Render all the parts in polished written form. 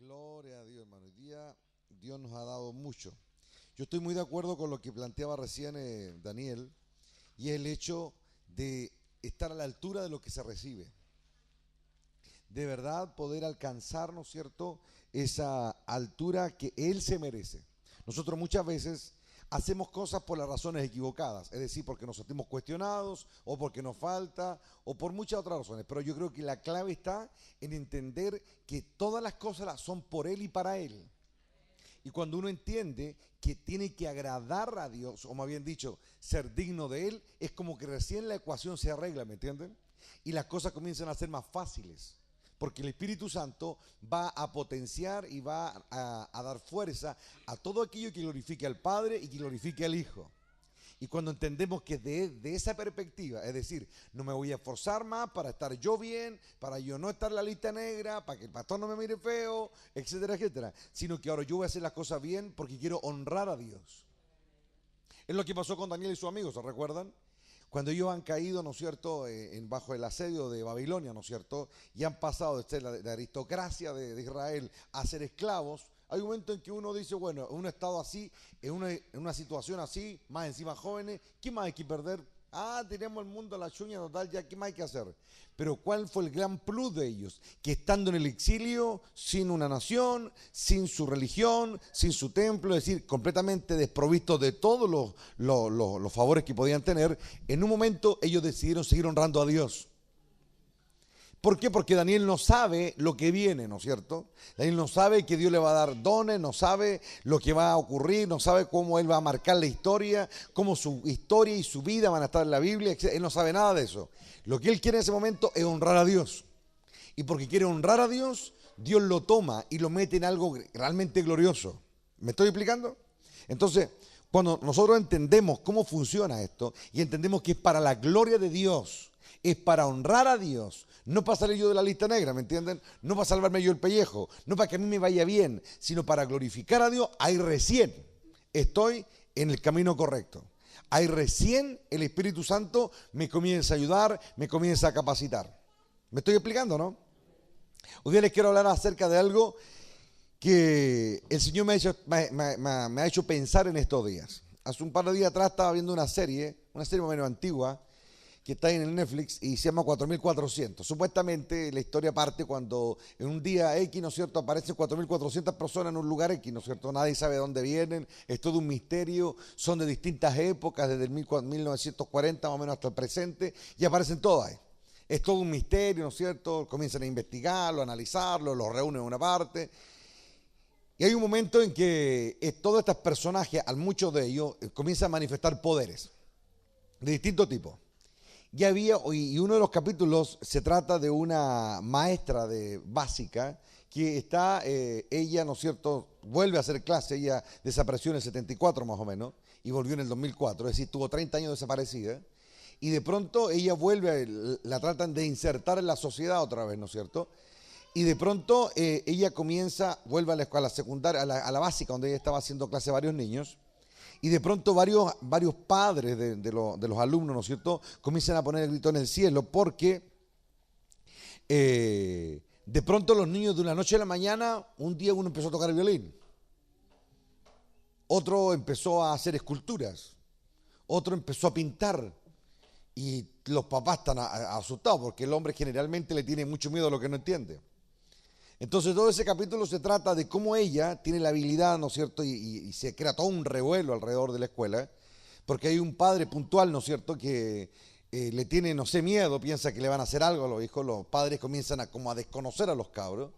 Gloria a Dios, hermano. Hoy día Dios nos ha dado mucho. Yo estoy muy de acuerdo con lo que planteaba recién Daniel, y es el hecho de estar a la altura de lo que se recibe. De verdad poder alcanzar, ¿no es cierto?, esa altura que Él se merece. Nosotros muchas veces hacemos cosas por las razones equivocadas, es decir, porque nos sentimos cuestionados o porque nos falta o por muchas otras razones. Pero yo creo que la clave está en entender que todas las cosas son por Él y para Él. Y cuando uno entiende que tiene que agradar a Dios, o más bien dicho, ser digno de Él, es como que recién la ecuación se arregla, ¿me entienden? Y las cosas comienzan a ser más fáciles. Porque el Espíritu Santo va a potenciar y va a dar fuerza a todo aquello que glorifique al Padre y que glorifique al Hijo. Y cuando entendemos que de esa perspectiva, es decir, no me voy a esforzar más para estar yo bien, para yo no estar en la lista negra, para que el pastor no me mire feo, etcétera, etcétera, sino que ahora yo voy a hacer las cosas bien porque quiero honrar a Dios. Es lo que pasó con Daniel y sus amigos, ¿se recuerdan? Cuando ellos han caído, ¿no es cierto?, bajo el asedio de Babilonia, ¿no es cierto?, y han pasado de ser la aristocracia de Israel a ser esclavos. Hay un momento en que uno dice, bueno, en un estado así, en una situación así, más encima jóvenes, ¿qué más hay que perder? Tenemos el mundo a la chuña total, ya, ¿qué más hay que hacer? Pero ¿cuál fue el gran plus de ellos? Que estando en el exilio, sin una nación, sin su religión, sin su templo, es decir, completamente desprovistos de todos los favores que podían tener, en un momento ellos decidieron seguir honrando a Dios. ¿Por qué? Porque Daniel no sabe lo que viene, ¿no es cierto? Daniel no sabe que Dios le va a dar dones, no sabe lo que va a ocurrir, no sabe cómo él va a marcar la historia, cómo su historia y su vida van a estar en la Biblia, etc. Él no sabe nada de eso. Lo que él quiere en ese momento es honrar a Dios. Y porque quiere honrar a Dios, Dios lo toma y lo mete en algo realmente glorioso. ¿Me estoy explicando? Entonces, cuando nosotros entendemos cómo funciona esto y entendemos que es para la gloria de Dios, es para honrar a Dios, no para salir yo de la lista negra, ¿me entienden? No para salvarme yo el pellejo, no para que a mí me vaya bien, sino para glorificar a Dios. Ahí recién estoy en el camino correcto. Ahí recién el Espíritu Santo me comienza a ayudar, me comienza a capacitar. ¿Me estoy explicando, no? Hoy día les quiero hablar acerca de algo que el Señor me ha hecho pensar en estos días. Hace un par de días atrás estaba viendo una serie más o menos antigua, que está en el Netflix y se llama 4400. Supuestamente la historia parte cuando en un día X, ¿no es cierto?, aparecen 4400 personas en un lugar X, ¿no es cierto? Nadie sabe de dónde vienen, es todo un misterio, son de distintas épocas, desde el 1940 más o menos hasta el presente, y aparecen todas ahí. Es todo un misterio, ¿no es cierto? Comienzan a investigarlo, a analizarlo, lo reúnen en una parte. Y hay un momento en que todos estos personajes, al muchos de ellos, comienzan a manifestar poderes de distinto tipo. Y uno de los capítulos se trata de una maestra de básica que está, ella, ¿no es cierto?, vuelve a hacer clase. Ella desapareció en el 74 más o menos y volvió en el 2004, es decir, tuvo 30 años desaparecida. Y de pronto ella vuelve, la tratan de insertar en la sociedad otra vez, ¿no es cierto? Y de pronto ella vuelve a la escuela secundaria, a la básica, donde ella estaba haciendo clase a varios niños. Y de pronto varios padres de los alumnos, ¿no es cierto?, comienzan a poner el grito en el cielo porque de pronto los niños de una noche a la mañana, un día uno empezó a tocar el violín, otro empezó a hacer esculturas, otro empezó a pintar, y los papás están asustados porque el hombre generalmente le tiene mucho miedo a lo que no entiende. Entonces todo ese capítulo se trata de cómo ella tiene la habilidad, ¿no es cierto?, y se crea todo un revuelo alrededor de la escuela, porque hay un padre puntual, ¿no es cierto?, que le tiene, no sé, miedo, piensa que le van a hacer algo a los hijos. Los padres comienzan como a desconocer a los cabros.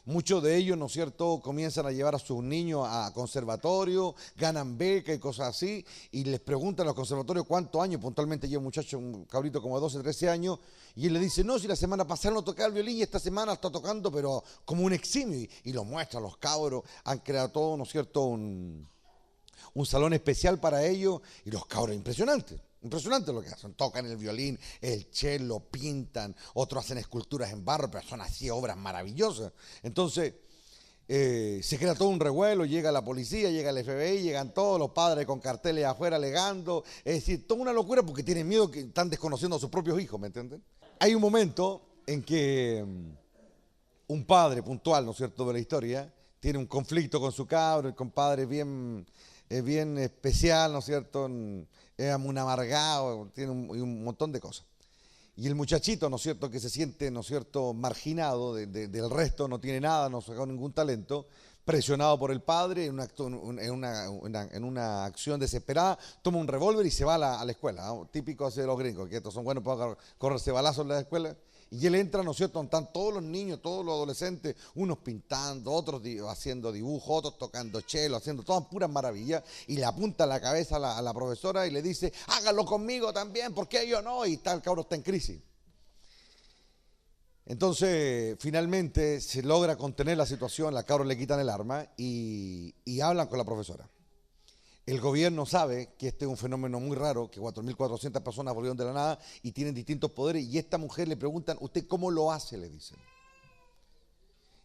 Muchos de ellos, ¿no es cierto?, comienzan a llevar a sus niños a conservatorio, ganan becas y cosas así, y les preguntan a los conservatorios cuántos años. Puntualmente llega un muchacho, un cabrito como de 12, 13 años, y él le dice, no, si la semana pasada no tocaba el violín y esta semana está tocando, pero como un eximio, y lo muestra a los cabros. Han creado todo, ¿no es cierto?, un salón especial para ellos, y los cabros, impresionante lo que hacen. Tocan el violín, el cello, pintan, otros hacen esculturas en barro, pero son así obras maravillosas. Entonces se crea todo un revuelo, llega la policía, llega el FBI, llegan todos los padres con carteles afuera alegando. Es decir, toda una locura porque tienen miedo, que están desconociendo a sus propios hijos, ¿me entienden? Hay un momento en que un padre puntual, ¿no es cierto?, de la historia, tiene un conflicto con su cabro, el compadre es bien especial, ¿no es cierto?, es un amargado, tiene un montón de cosas. Y el muchachito, ¿no es cierto?, que se siente, ¿no es cierto?, marginado del resto, no tiene nada, no sacó ningún talento, presionado por el padre, en una acción desesperada, toma un revólver y se va a la escuela, ¿no? Típico de los gringos, que estos son buenos para correrse balazos en la escuela. Y él entra, ¿no es cierto?, están todos los niños, todos los adolescentes, unos pintando, otros haciendo dibujos, otros tocando cello, haciendo todas puras maravillas, y le apunta la cabeza a la profesora y le dice, hágalo conmigo también, ¿por qué yo no? Y tal, cabrón está en crisis. Entonces, finalmente se logra contener la situación, la cabros le quitan el arma y hablan con la profesora. El gobierno sabe que este es un fenómeno muy raro, que 4.400 personas volvieron de la nada y tienen distintos poderes, y esta mujer le preguntan, ¿usted cómo lo hace?, le dicen.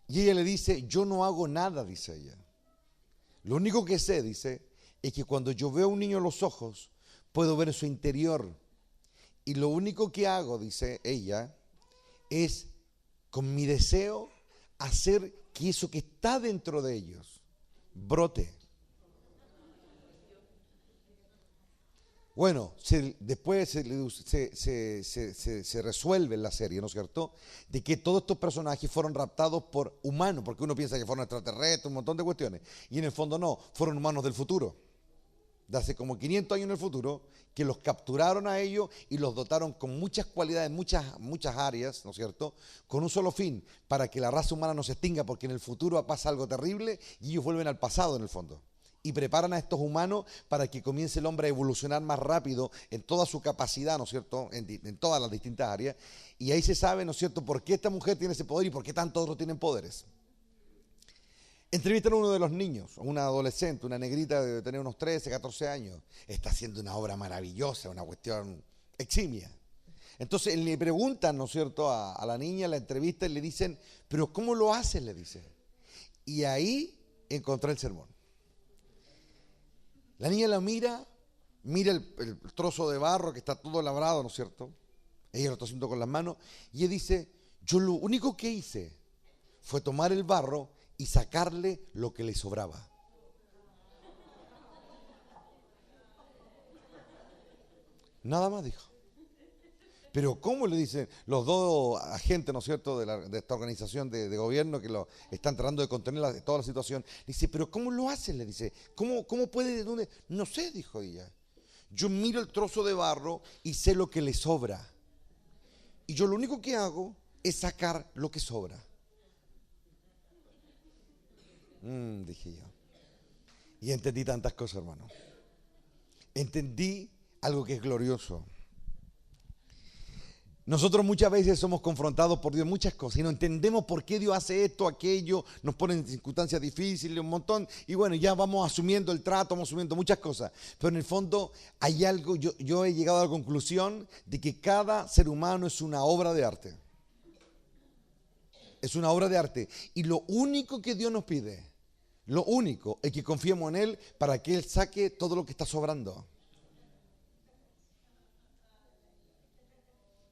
Y ella le dice, yo no hago nada, dice ella. Lo único que sé, dice, es que cuando yo veo a un niño a los ojos, puedo ver su interior. Y lo único que hago, dice ella, es con mi deseo hacer que eso que está dentro de ellos brote. Bueno, después se resuelve en la serie, ¿no es cierto?, de que todos estos personajes fueron raptados por humanos, porque uno piensa que fueron extraterrestres, un montón de cuestiones, y en el fondo no, fueron humanos del futuro, de hace como 500 años en el futuro, que los capturaron a ellos y los dotaron con muchas cualidades, muchas áreas, ¿no es cierto?, con un solo fin, para que la raza humana no se extinga, porque en el futuro pasa algo terrible y ellos vuelven al pasado en el fondo. Y preparan a estos humanos para que comience el hombre a evolucionar más rápido en toda su capacidad, ¿no es cierto?, en todas las distintas áreas. Y ahí se sabe, ¿no es cierto?, por qué esta mujer tiene ese poder y por qué tantos otros tienen poderes. Entrevistan a uno de los niños, una adolescente, una negrita de tener unos 13, 14 años. Está haciendo una obra maravillosa, una cuestión eximia. Entonces le preguntan, ¿no es cierto?, a la niña en la entrevista y le dicen, ¿pero cómo lo haces?, le dicen. Y ahí encontré el sermón. La niña la mira el trozo de barro que está todo labrado, ¿no es cierto? Ella lo está haciendo con las manos y ella dice, yo lo único que hice fue tomar el barro y sacarle lo que le sobraba. Nada más dijo. Pero ¿cómo?, le dicen los dos agentes, ¿no es cierto?, de esta organización de gobierno que lo están tratando de contener toda la situación. Le dice, ¿pero cómo lo hacen?, le dice. ¿Cómo puede? ¿De dónde? No sé, dijo ella. Yo miro el trozo de barro y sé lo que le sobra. Y yo lo único que hago es sacar lo que sobra. Dije yo. Y entendí tantas cosas, hermano. Entendí algo que es glorioso. Nosotros muchas veces somos confrontados por Dios muchas cosas y no entendemos por qué Dios hace esto, aquello, nos pone en circunstancias difíciles, un montón, y bueno, ya vamos asumiendo el trato, vamos asumiendo muchas cosas, pero en el fondo hay algo, yo he llegado a la conclusión de que cada ser humano es una obra de arte. Es una obra de arte, y lo único que Dios nos pide, lo único es que confiemos en Él para que Él saque todo lo que está sobrando.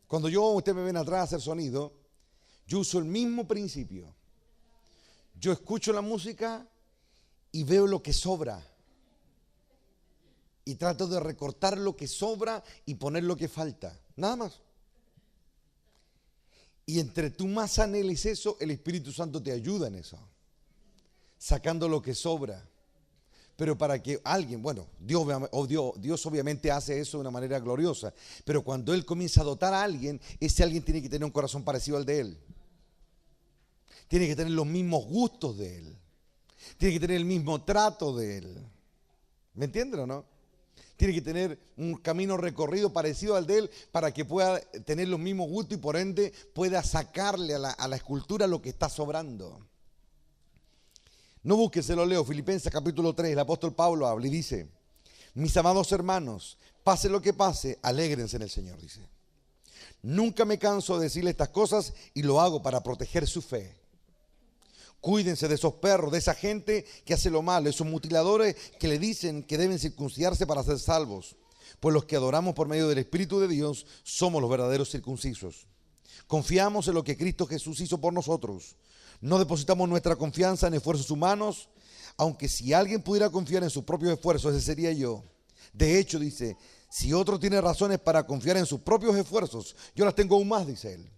Cuando ustedes me ven atrás hacer sonido, yo uso el mismo principio. Yo escucho la música y veo lo que sobra. Y trato de recortar lo que sobra y poner lo que falta. Nada más. Y entre tú más anheles eso, el Espíritu Santo te ayuda en eso. Sacando lo que sobra. Pero para que alguien, bueno, Dios obviamente hace eso de una manera gloriosa, pero cuando Él comienza a dotar a alguien, ese alguien tiene que tener un corazón parecido al de Él. Tiene que tener los mismos gustos de Él. Tiene que tener el mismo trato de Él. ¿Me entienden o no? Tiene que tener un camino recorrido parecido al de Él para que pueda tener los mismos gustos y por ende pueda sacarle a la escultura lo que está sobrando. No busques, se lo leo, Filipenses capítulo 3, el apóstol Pablo habla y dice, mis amados hermanos, pase lo que pase, alégrense en el Señor, dice. Nunca me canso de decirle estas cosas y lo hago para proteger su fe. Cuídense de esos perros, de esa gente que hace lo malo, esos mutiladores que le dicen que deben circuncidarse para ser salvos. Pues los que adoramos por medio del Espíritu de Dios somos los verdaderos circuncisos. Confiamos en lo que Cristo Jesús hizo por nosotros. No depositamos nuestra confianza en esfuerzos humanos, aunque si alguien pudiera confiar en sus propios esfuerzos, ese sería yo. De hecho, dice, si otro tiene razones para confiar en sus propios esfuerzos, yo las tengo aún más, dice él.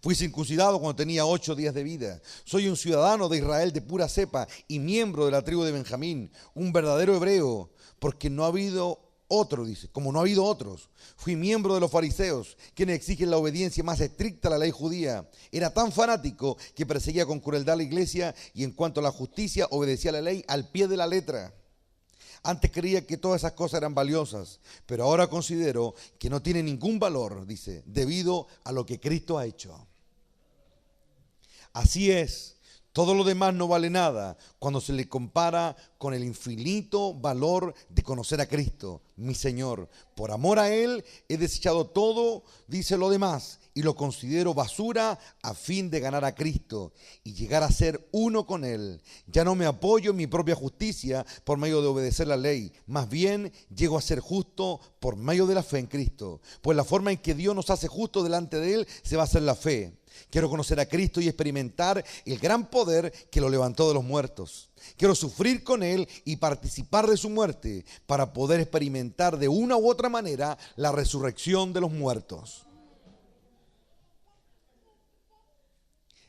Fui circuncidado cuando tenía 8 días de vida. Soy un ciudadano de Israel de pura cepa y miembro de la tribu de Benjamín, un verdadero hebreo, porque no ha habido otro, dice, como no ha habido otros. Fui miembro de los fariseos, quienes exigen la obediencia más estricta a la ley judía. Era tan fanático que perseguía con crueldad a la iglesia y en cuanto a la justicia obedecía a la ley al pie de la letra. Antes creía que todas esas cosas eran valiosas, pero ahora considero que no tienen ningún valor, dice, debido a lo que Cristo ha hecho. Así es, todo lo demás no vale nada cuando se le compara con el infinito valor de conocer a Cristo, mi Señor. Por amor a Él he desechado todo, dice lo demás, y lo considero basura a fin de ganar a Cristo y llegar a ser uno con Él. Ya no me apoyo en mi propia justicia por medio de obedecer la ley, más bien llego a ser justo por medio de la fe en Cristo. Pues la forma en que Dios nos hace justos delante de Él se basa en la fe. Quiero conocer a Cristo y experimentar el gran poder que lo levantó de los muertos. Quiero sufrir con Él y participar de su muerte para poder experimentar de una u otra manera la resurrección de los muertos.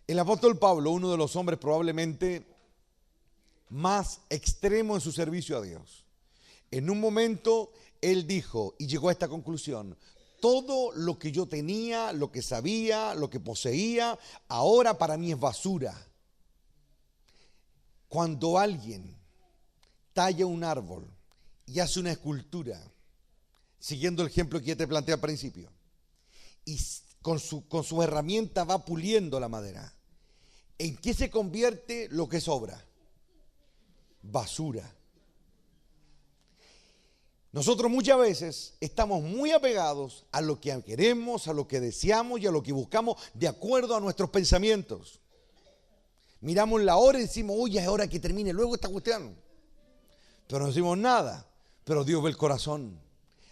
El apóstol Pablo, uno de los hombres probablemente más extremos en su servicio a Dios, en un momento él dijo y llegó a esta conclusión: todo lo que yo tenía, lo que sabía, lo que poseía, ahora para mí es basura. Cuando alguien talla un árbol y hace una escultura, siguiendo el ejemplo que ya te planteé al principio, y con su herramienta va puliendo la madera, ¿en qué se convierte lo que sobra? Basura. Nosotros muchas veces estamos muy apegados a lo que queremos, a lo que deseamos y a lo que buscamos de acuerdo a nuestros pensamientos. Miramos la hora y decimos, uy, es hora que termine luego esta cuestión. Pero no decimos nada, pero Dios ve el corazón.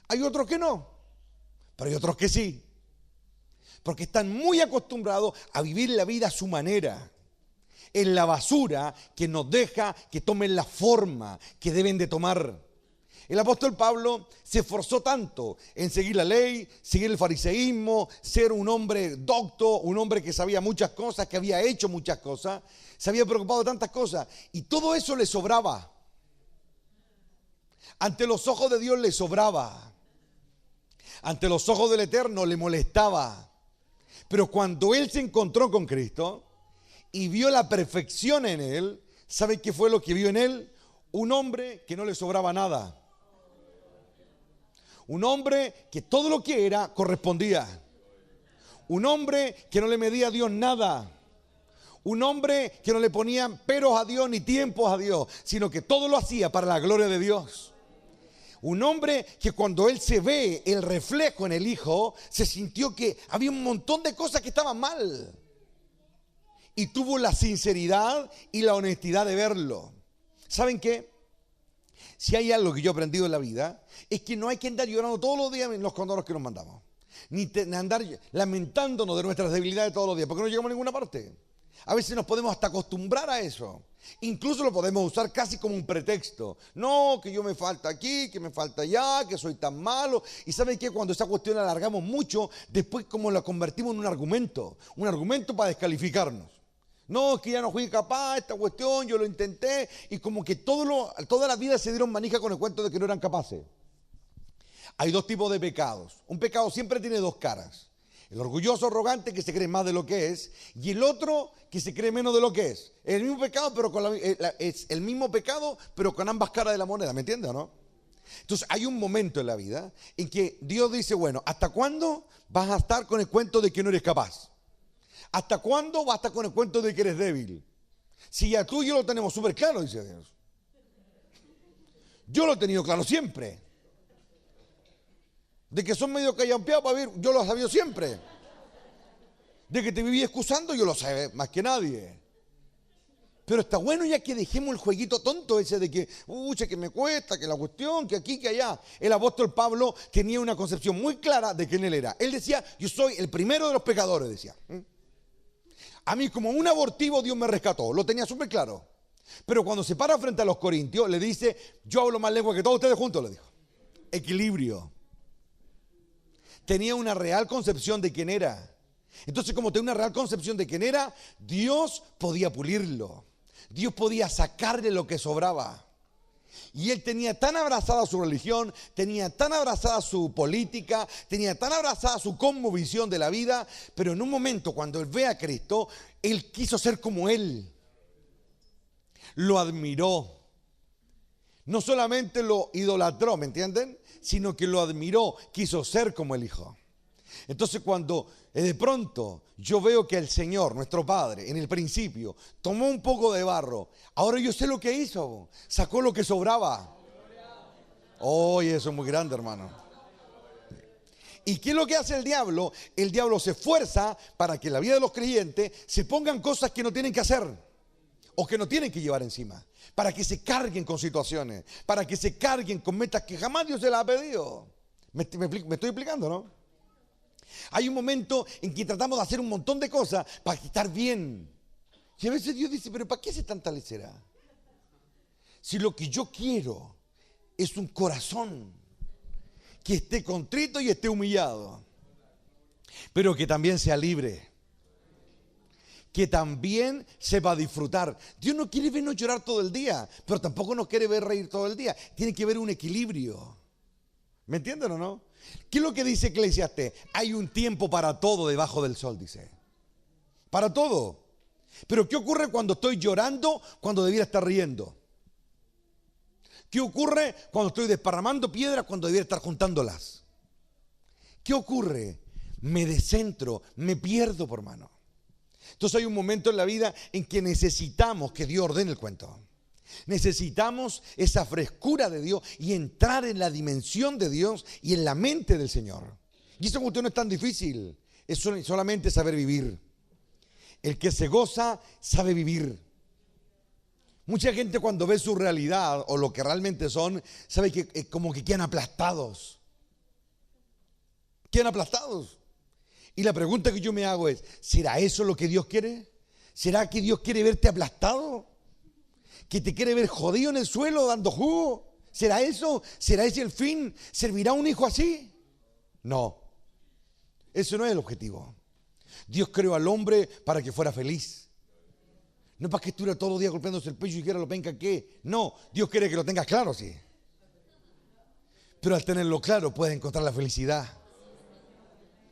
Hay otros que no, pero hay otros que sí. Porque están muy acostumbrados a vivir la vida a su manera. En la basura que nos deja que tomen la forma que deben de tomar. El apóstol Pablo se esforzó tanto en seguir la ley, seguir el fariseísmo, ser un hombre docto, un hombre que sabía muchas cosas, que había hecho muchas cosas, se había preocupado de tantas cosas y todo eso le sobraba. Ante los ojos de Dios le sobraba. Ante los ojos del Eterno le molestaba. Pero cuando él se encontró con Cristo y vio la perfección en él, ¿sabe qué fue lo que vio en él? Un hombre que no le sobraba nada. Un hombre que todo lo que era correspondía. Un hombre que no le medía a Dios nada. Un hombre que no le ponía peros a Dios ni tiempos a Dios, sino que todo lo hacía para la gloria de Dios. Un hombre que cuando él se ve el reflejo en el Hijo, se sintió que había un montón de cosas que estaban mal. Y tuvo la sinceridad y la honestidad de verlo. ¿Saben qué? Si hay algo que yo he aprendido en la vida, es que no hay que andar llorando todos los días en los condoros que nos mandamos. Ni andar lamentándonos de nuestras debilidades todos los días, porque no llegamos a ninguna parte. A veces nos podemos hasta acostumbrar a eso. Incluso lo podemos usar casi como un pretexto. No, que yo me falta aquí, que me falta allá, que soy tan malo. Y ¿saben qué? Cuando esa cuestión la alargamos mucho, después como la convertimos en un argumento para descalificarnos. No, es que ya no fui capaz, esta cuestión, yo lo intenté. Y como que toda la vida se dieron manija con el cuento de que no eran capaces. Hay dos tipos de pecados. Un pecado siempre tiene dos caras. El orgulloso arrogante que se cree más de lo que es, y el otro que se cree menos de lo que es. El mismo pecado, pero es el mismo pecado, pero con ambas caras de la moneda, ¿me entiendes o no? Entonces hay un momento en la vida en que Dios dice, bueno, ¿hasta cuándo vas a estar con el cuento de que no eres capaz? ¿Hasta cuándo vas a estar con el cuento de que eres débil? Si ya tú y yo lo tenemos súper claro, dice Dios. Yo lo he tenido claro siempre. De que son medio callampeados para vivir, yo lo he sabido siempre. De que te viví excusando, yo lo sé más que nadie. Pero está bueno ya que dejemos el jueguito tonto ese de que, que me cuesta, que la cuestión, que aquí, que allá. El apóstol Pablo tenía una concepción muy clara de quién él era. Él decía, yo soy el primero de los pecadores, decía. A mí como un abortivo Dios me rescató, lo tenía súper claro. Pero cuando se para frente a los corintios, le dice, yo hablo más lengua que todos ustedes juntos, le dijo. Equilibrio. Tenía una real concepción de quién era. Entonces, como tenía una real concepción de quién era, Dios podía pulirlo. Dios podía sacarle lo que sobraba. Y él tenía tan abrazada su religión, tenía tan abrazada su política, tenía tan abrazada su cosmovisión de la vida, pero en un momento cuando él ve a Cristo, él quiso ser como él. Lo admiró. No solamente lo idolatró, ¿me entienden? Sino que lo admiró, quiso ser como el Hijo. Entonces cuando de pronto yo veo que el Señor, nuestro Padre, en el principio, tomó un poco de barro. Ahora yo sé lo que hizo. Sacó lo que sobraba. Oh, eso es muy grande, hermano. ¿Y qué es lo que hace el diablo? El diablo se esfuerza para que en la vida de los creyentes se pongan cosas que no tienen que hacer o que no tienen que llevar encima. Para que se carguen con situaciones, para que se carguen con metas que jamás Dios se las ha pedido. ¿Me estoy explicando, no? Hay un momento en que tratamos de hacer un montón de cosas para estar bien. Y a veces Dios dice, pero ¿para qué hace tanta lecera? Si lo que yo quiero es un corazón que esté contrito y esté humillado, pero que también sea libre, que también sepa disfrutar. Dios no quiere vernos llorar todo el día, pero tampoco nos quiere ver reír todo el día. Tiene que haber un equilibrio. ¿Me entienden o no? ¿Qué es lo que dice Eclesiastés? Hay un tiempo para todo debajo del sol, dice. Para todo. Pero ¿qué ocurre cuando estoy llorando cuando debiera estar riendo? ¿Qué ocurre cuando estoy desparramando piedras cuando debiera estar juntándolas? ¿Qué ocurre? Me descentro, me pierdo, por mano. Entonces hay un momento en la vida en que necesitamos que Dios ordene el cuento. Necesitamos esa frescura de Dios y entrar en la dimensión de Dios y en la mente del Señor. Y eso no es tan difícil, es solamente saber vivir. El que se goza sabe vivir. Mucha gente cuando ve su realidad o lo que realmente son, sabe que como que quedan aplastados. Quedan aplastados. Y la pregunta que yo me hago es, ¿será eso lo que Dios quiere? ¿Será que Dios quiere verte aplastado? ¿Que te quiere ver jodido en el suelo dando jugo? ¿Será eso? ¿Será ese el fin? ¿Servirá un hijo así? No, eso no es el objetivo. Dios creó al hombre para que fuera feliz. No para que estuviera todos los días golpeándose el pecho y quiera lo penca que. No, Dios quiere que lo tengas claro, sí. Pero al tenerlo claro puedes encontrar la felicidad.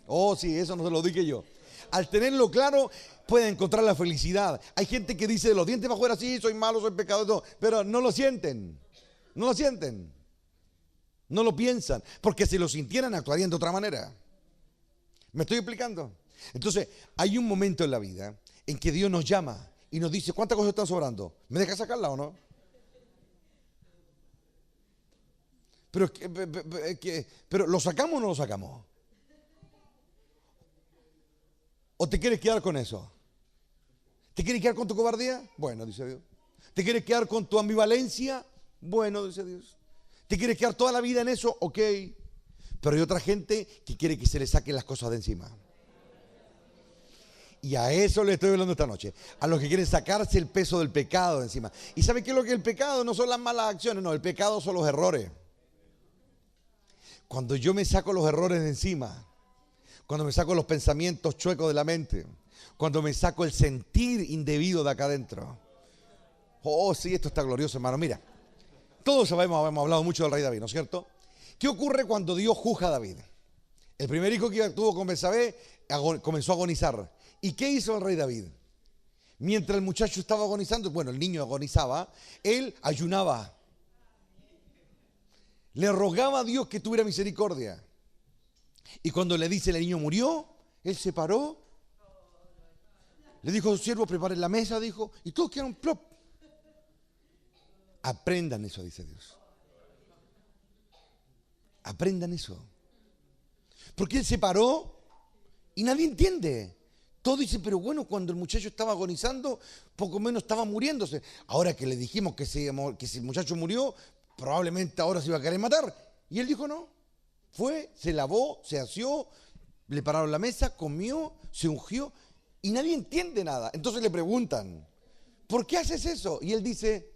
Oh, sí, eso no se lo dije yo. Al tenerlo claro, pueden encontrar la felicidad. Hay gente que dice de los dientes para afuera, sí, soy malo, soy pecador, pero no lo sienten. No lo sienten. No lo piensan. Porque si lo sintieran, actuarían de otra manera. ¿Me estoy explicando? Entonces, hay un momento en la vida en que Dios nos llama y nos dice, ¿cuántas cosas están sobrando? ¿Me deja sacarla o no? Pero ¿lo sacamos o no lo sacamos? ¿O te quieres quedar con eso? ¿Te quieres quedar con tu cobardía? Bueno, dice Dios. ¿Te quieres quedar con tu ambivalencia? Bueno, dice Dios. ¿Te quieres quedar toda la vida en eso? Ok. Pero hay otra gente que quiere que se le saquen las cosas de encima. Y a eso le estoy hablando esta noche. A los que quieren sacarse el peso del pecado de encima. ¿Y sabe qué es lo que es el pecado? No son las malas acciones, no. El pecado son los errores. Cuando yo me saco los errores de encima, cuando me saco los pensamientos chuecos de la mente, cuando me saco el sentir indebido de acá adentro. Oh, sí, esto está glorioso, hermano. Mira, todos sabemos, hemos hablado mucho del rey David, ¿no es cierto? ¿Qué ocurre cuando Dios juzga a David? El primer hijo que tuvo con Betsabé comenzó a agonizar. ¿Y qué hizo el rey David? Mientras el muchacho estaba agonizando, bueno, el niño agonizaba, él ayunaba. Le rogaba a Dios que tuviera misericordia. Y cuando le dice el niño murió, él se paró. Le dijo a su siervo, preparen la mesa, dijo, y todos quedaron plop. Aprendan eso, dice Dios. Aprendan eso. Porque él se paró y nadie entiende. Todos dicen, pero bueno, cuando el muchacho estaba agonizando, poco menos estaba muriéndose. Ahora que le dijimos que si el muchacho murió, probablemente ahora se iba a querer matar. Y él dijo no. Fue, se lavó, se asió, le pararon la mesa, comió, se ungió Y nadie entiende nada. Entonces le preguntan, ¿por qué haces eso? Y él dice,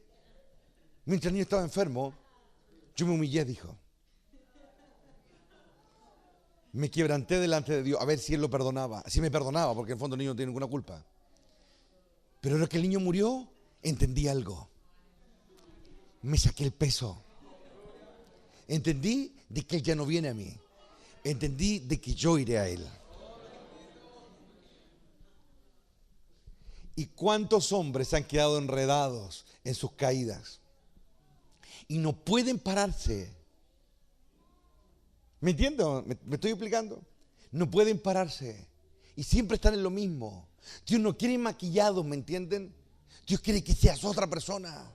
mientras el niño estaba enfermo, yo me humillé, dijo. Me quebranté delante de Dios a ver si él lo perdonaba. Si me perdonaba, porque en el fondo el niño no tiene ninguna culpa. Pero ahora que el niño murió, entendí algo. Me saqué el peso. Entendí de que él ya no viene a mí. Entendí de que yo iré a él. ¿Y cuántos hombres se han quedado enredados en sus caídas? Y no pueden pararse. ¿Me entiendo? ¿Me estoy explicando? No pueden pararse. Y siempre están en lo mismo. Dios no quiere maquillados, ¿me entienden? Dios quiere que seas otra persona.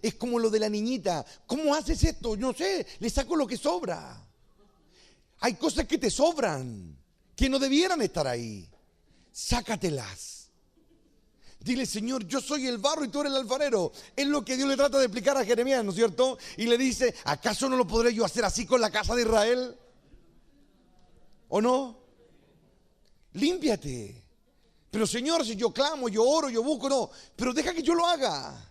Es como lo de la niñita. ¿Cómo haces esto? No sé, le saco lo que sobra. Hay cosas que te sobran, que no debieran estar ahí. Sácatelas. Dile, Señor, yo soy el barro y tú eres el alfarero. Es lo que Dios le trata de explicar a Jeremías, ¿no es cierto? Y le dice, ¿acaso no lo podré yo hacer así con la casa de Israel? ¿O no? Límpiate. Pero Señor, si yo clamo, yo oro, yo busco, no. Pero deja que yo lo haga.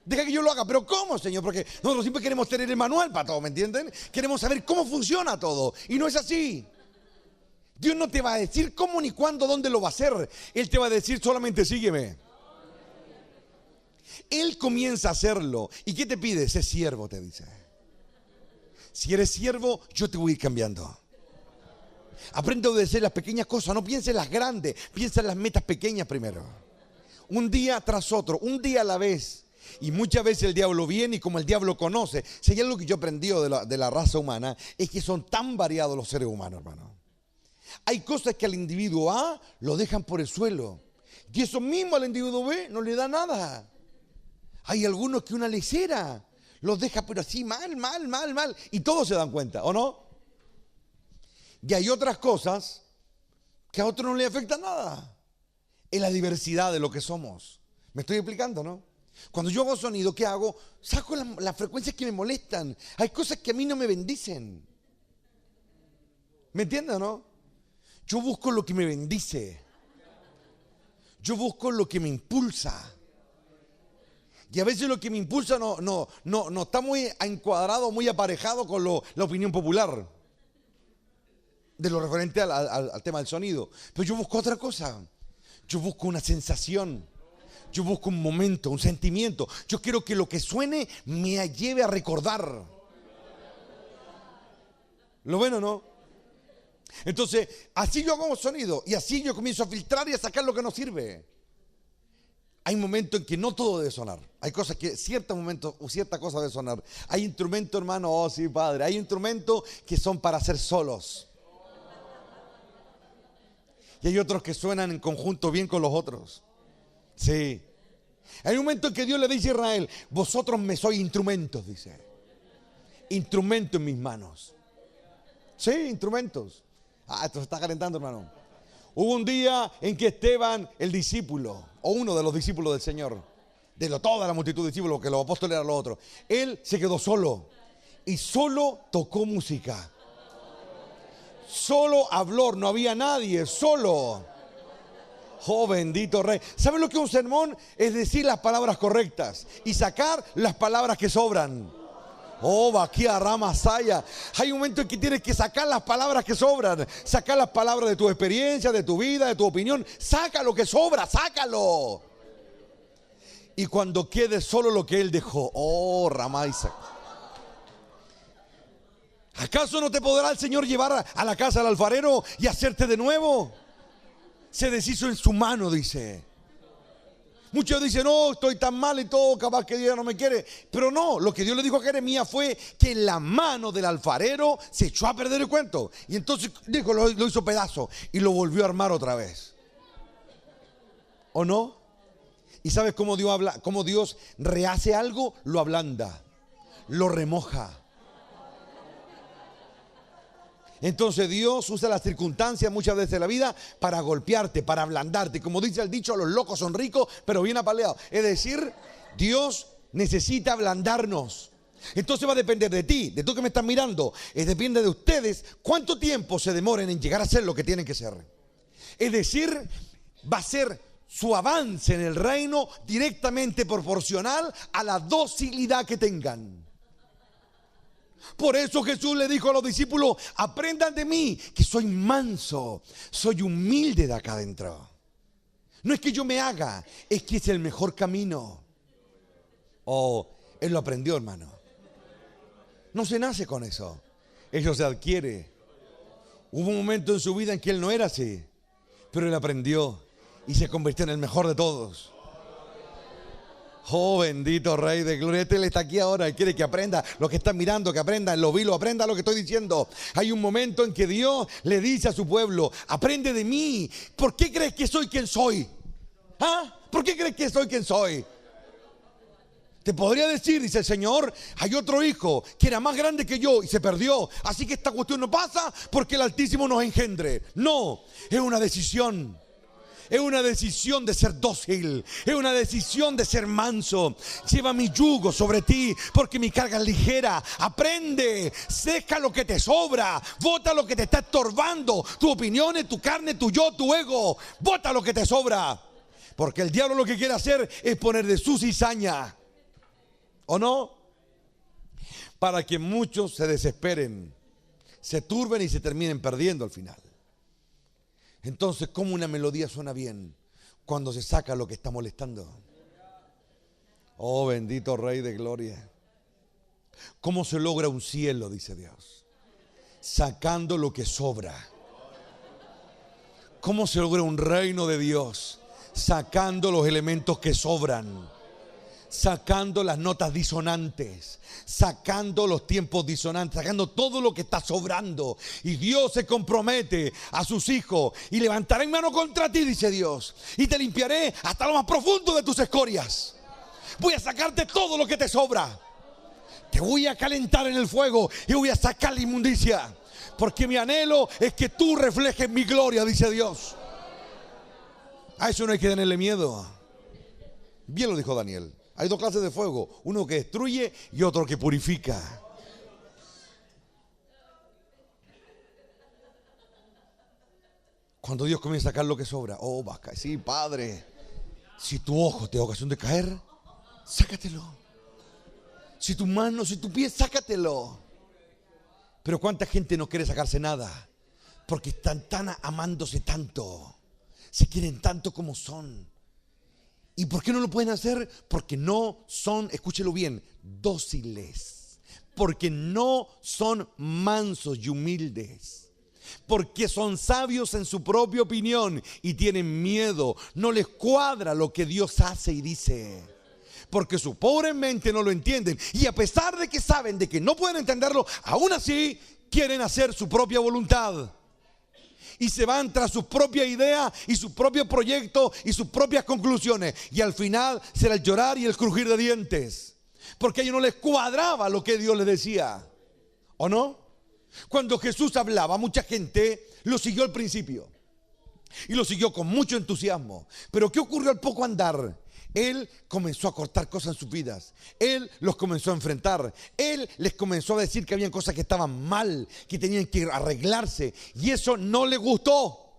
Deja que yo lo haga. ¿Pero cómo, Señor? Porque nosotros siempre queremos tener el manual para todo, ¿me entienden? Queremos saber cómo funciona todo. Y no es así. Dios no te va a decir cómo, ni cuándo, dónde lo va a hacer. Él te va a decir solamente sígueme. Él comienza a hacerlo. ¿Y qué te pide? Sé siervo, te dice. Si eres siervo, yo te voy a ir cambiando. Aprende a obedecer las pequeñas cosas. No pienses en las grandes. Piensa en las metas pequeñas primero. Un día tras otro. Un día a la vez. Y muchas veces el diablo viene y como el diablo conoce. Si hay algo que yo aprendí de la raza humana, es que son tan variados los seres humanos, hermano. Hay cosas que al individuo A lo dejan por el suelo. Y eso mismo al individuo B no le da nada. Hay algunos que una lesera los deja pero así mal. Y todos se dan cuenta, ¿o no? Y hay otras cosas que a otros no le afectan nada. Es la diversidad de lo que somos. ¿Me estoy explicando, no? Cuando yo hago sonido, ¿qué hago? Saco las frecuencias que me molestan. Hay cosas que a mí no me bendicen. ¿Me entienden o no? Yo busco lo que me bendice. Yo busco lo que me impulsa. Y a veces lo que me impulsa no está muy encuadrado, muy aparejado con la opinión popular de lo referente al tema del sonido. Pero yo busco otra cosa. Yo busco una sensación. Yo busco un momento, un sentimiento. Yo quiero que lo que suene me lleve a recordar. ¿Lo ven o no? Entonces, así yo hago sonido y así yo comienzo a filtrar y a sacar lo que no sirve. Hay momentos en que no todo debe sonar. Hay cosas que, ciertos momentos o cierta cosa debe sonar. Hay instrumentos, hermano, oh sí, padre. Hay instrumentos que son para hacer solos. Y hay otros que suenan en conjunto bien con los otros. Sí. Hay un momento en que Dios le dice a Israel, vosotros me sois instrumentos, dice. Instrumento en mis manos. Sí, instrumentos. Esto se está calentando, hermano. Hubo un día en que Esteban, el discípulo, o uno de los discípulos del Señor, toda la multitud de discípulos, que los apóstoles eran los otros, él se quedó solo y solo tocó música. Solo habló, no había nadie, solo. Oh, bendito Rey. ¿Saben lo que es un sermón? Es decir las palabras correctas y sacar las palabras que sobran. Oh, vaquía, rama, saya. Hay un momento en que tienes que sacar las palabras que sobran. Sacar las palabras de tu experiencia, de tu vida, de tu opinión. Saca lo que sobra, sácalo. Y cuando quede solo lo que Él dejó. Oh, rama, Isaac. ¿Acaso no te podrá el Señor llevar a la casa del alfarero y hacerte de nuevo? Se deshizo en su mano, dice. Muchos dicen, no, estoy tan mal y todo, capaz que Dios no me quiere. Pero no, lo que Dios le dijo a Jeremías fue que en la mano del alfarero se echó a perder el cuento. Y entonces dijo, lo hizo pedazo y lo volvió a armar otra vez. ¿O no? ¿Y sabes cómo Dios habla? Cómo Dios rehace algo, lo ablanda, lo remoja. Entonces Dios usa las circunstancias muchas veces de la vida para golpearte, para ablandarte. Como dice el dicho, los locos son ricos, pero bien apaleados. Es decir, Dios necesita ablandarnos. Entonces va a depender de ti, de tú que me estás mirando. Depende de ustedes cuánto tiempo se demoren en llegar a ser lo que tienen que ser. Es decir, va a ser su avance en el reino directamente proporcional a la docilidad que tengan. Por eso Jesús le dijo a los discípulos: aprendan de mí, que soy manso, soy humilde de acá adentro. No es que yo me haga, es que es el mejor camino. Oh, él lo aprendió, hermano. No se nace con eso, eso se adquiere. Hubo un momento en su vida en que él no era así, pero él aprendió y se convirtió en el mejor de todos. Oh, bendito Rey de Gloria. Él está aquí ahora y quiere que aprenda. Los que están mirando, que aprendan, lo vilo, aprenda lo que estoy diciendo. Hay un momento en que Dios le dice a su pueblo: aprende de mí. ¿Por qué crees que soy quien soy? ¿Ah? ¿Por qué crees que soy quien soy? Te podría decir, dice el Señor, hay otro hijo que era más grande que yo y se perdió. Así que esta cuestión no pasa porque el Altísimo nos engendre. No, es una decisión. Es una decisión de ser dócil. Es una decisión de ser manso. Lleva mi yugo sobre ti porque mi carga es ligera. Aprende. Seca lo que te sobra. Bota lo que te está estorbando. Tu opinión, tu carne, tu yo, tu ego. Bota lo que te sobra. Porque el diablo lo que quiere hacer es poner de su cizaña. ¿O no? Para que muchos se desesperen, se turben y se terminen perdiendo al final. Entonces, ¿cómo una melodía suena bien? Cuando se saca lo que está molestando. Oh, bendito Rey de Gloria. ¿Cómo se logra un cielo? Dice Dios. Sacando lo que sobra. ¿Cómo se logra un reino de Dios? Sacando los elementos que sobran. Sacando las notas disonantes, sacando los tiempos disonantes, sacando todo lo que está sobrando. Y Dios se compromete a sus hijos: y levantaré mi mano contra ti, dice Dios, y te limpiaré hasta lo más profundo de tus escorias. Voy a sacarte todo lo que te sobra. Te voy a calentar en el fuego y voy a sacar la inmundicia, porque mi anhelo es que tú reflejes mi gloria, dice Dios. A eso no hay que tenerle miedo. Bien lo dijo Daniel. Hay dos clases de fuego, uno que destruye y otro que purifica. Cuando Dios comienza a sacar lo que sobra, oh, vas a caer. Sí, Padre, si tu ojo te da ocasión de caer, sácatelo. Si tu mano, si tu pie, sácatelo. Pero cuánta gente no quiere sacarse nada porque están tan amándose tanto, se quieren tanto como son. ¿Y por qué no lo pueden hacer? Porque no son, escúchelo bien, dóciles. Porque no son mansos y humildes. Porque son sabios en su propia opinión y tienen miedo. No les cuadra lo que Dios hace y dice. Porque su pobre mente no lo entienden. Y a pesar de que saben de que no pueden entenderlo, aún así quieren hacer su propia voluntad. Y se van tras su propia idea y su propio proyecto y sus propias conclusiones. Y al final será el llorar y el crujir de dientes. Porque a ellos no les cuadraba lo que Dios les decía. ¿O no? Cuando Jesús hablaba, mucha gente lo siguió al principio. Y lo siguió con mucho entusiasmo. Pero ¿qué ocurrió al poco andar? Él comenzó a cortar cosas en sus vidas. Él los comenzó a enfrentar. Él les comenzó a decir que habían cosas que estaban mal, que tenían que arreglarse. Y eso no le gustó.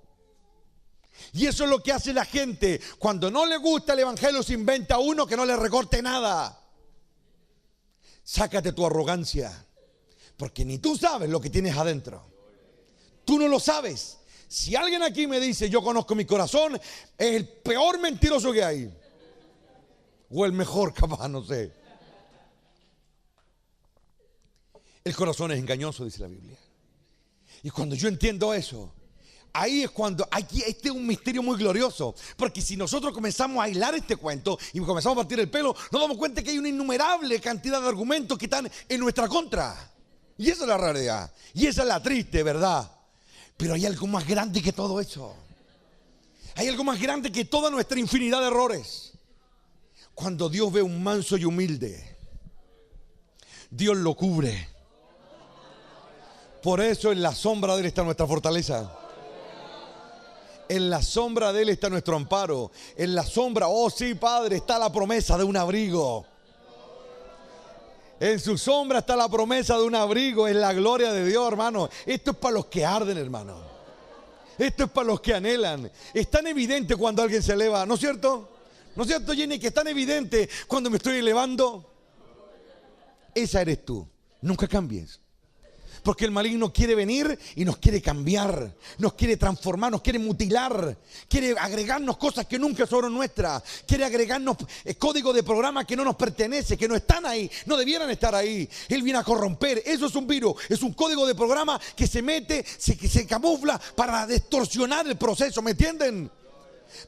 Y eso es lo que hace la gente. Cuando no le gusta el evangelio, se inventa uno que no le recorte nada. Sácate tu arrogancia, porque ni tú sabes lo que tienes adentro. Tú no lo sabes. Si alguien aquí me dice: yo conozco mi corazón, es el peor mentiroso que hay. O el mejor, capaz, no sé. El corazón es engañoso, dice la Biblia. Y cuando yo entiendo eso, ahí es cuando, aquí este es un misterio muy glorioso. Porque si nosotros comenzamos a hilar este cuento y comenzamos a partir el pelo, nos damos cuenta que hay una innumerable cantidad de argumentos que están en nuestra contra. Y esa es la realidad. Y esa es la triste verdad. Pero hay algo más grande que todo eso. Hay algo más grande que toda nuestra infinidad de errores. Cuando Dios ve un manso y humilde, Dios lo cubre. Por eso en la sombra de Él está nuestra fortaleza. En la sombra de Él está nuestro amparo. En la sombra, oh sí, Padre, está la promesa de un abrigo. En su sombra está la promesa de un abrigo. Es la gloria de Dios, hermano. Esto es para los que arden, hermano. Esto es para los que anhelan. Es tan evidente cuando alguien se eleva, ¿no es cierto? ¿No es cierto, Jenny, que es tan evidente cuando me estoy elevando? Esa eres tú. Nunca cambies. Porque el maligno quiere venir y nos quiere cambiar, nos quiere transformar, nos quiere mutilar, quiere agregarnos cosas que nunca fueron nuestras, quiere agregarnos código de programa que no nos pertenece, que no están ahí, no debieran estar ahí. Él viene a corromper. Eso es un virus, es un código de programa que se mete, que se camufla para distorsionar el proceso, ¿me entienden?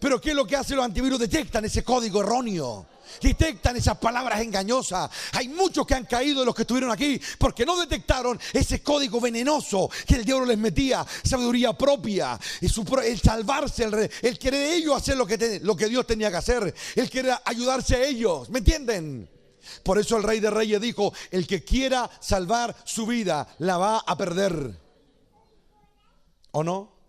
Pero ¿qué es lo que hacen los antivirus? Detectan ese código erróneo. Detectan esas palabras engañosas. Hay muchos que han caído de los que estuvieron aquí porque no detectaron ese código venenoso que el diablo les metía. Sabiduría propia, el salvarse, el querer ellos hacer lo que Dios tenía que hacer, el querer ayudarse a ellos. ¿Me entienden? Por eso el Rey de Reyes dijo: el que quiera salvar su vida la va a perder. ¿O no?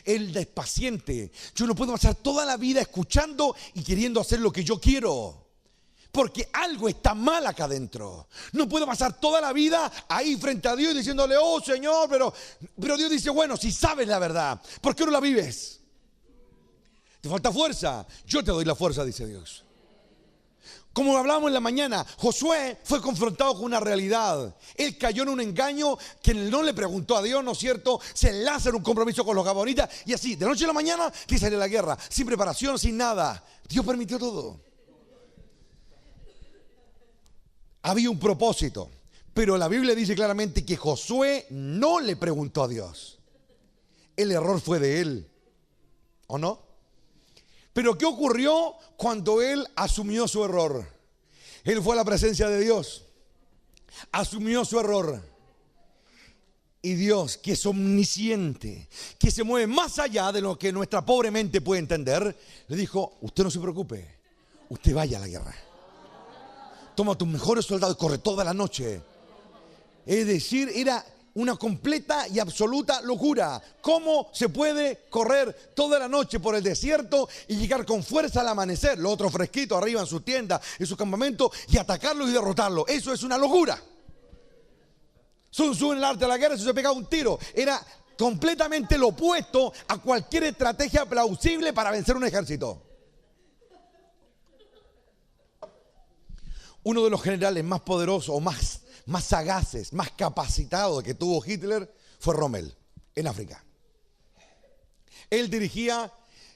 El despaciente. Yo no puedo pasar toda la vida escuchando y queriendo hacer lo que yo quiero, porque algo está mal acá adentro. No puedo pasar toda la vida ahí frente a Dios diciéndole: oh Señor, pero Dios dice: bueno, si sabes la verdad, ¿por qué no la vives? ¿Te falta fuerza? Yo te doy la fuerza, dice Dios. Como hablábamos en la mañana, Josué fue confrontado con una realidad. Él cayó en un engaño que no le preguntó a Dios, ¿no es cierto? Se enlaza en un compromiso con los gabonitas y así, de noche a la mañana, que sale la guerra, sin preparación, sin nada. Dios permitió todo. Había un propósito, pero la Biblia dice claramente que Josué no le preguntó a Dios. El error fue de él, ¿o no? Pero ¿qué ocurrió cuando él asumió su error? Él fue a la presencia de Dios, asumió su error. Y Dios, que es omnisciente, que se mueve más allá de lo que nuestra pobre mente puede entender, le dijo: usted no se preocupe, usted vaya a la guerra. Toma tus mejores soldados y corre toda la noche. Es decir, era una completa y absoluta locura. ¿Cómo se puede correr toda la noche por el desierto y llegar con fuerza al amanecer? Los otros fresquitos arriba en su tienda, en su campamento, y atacarlos y derrotarlos. Eso es una locura. Sun Tzu, en el arte de la guerra, se pegaba un tiro. Era completamente lo opuesto a cualquier estrategia plausible para vencer un ejército. Uno de los generales más poderosos o más sagaces, más capacitados que tuvo Hitler fue Rommel, en África. Él dirigía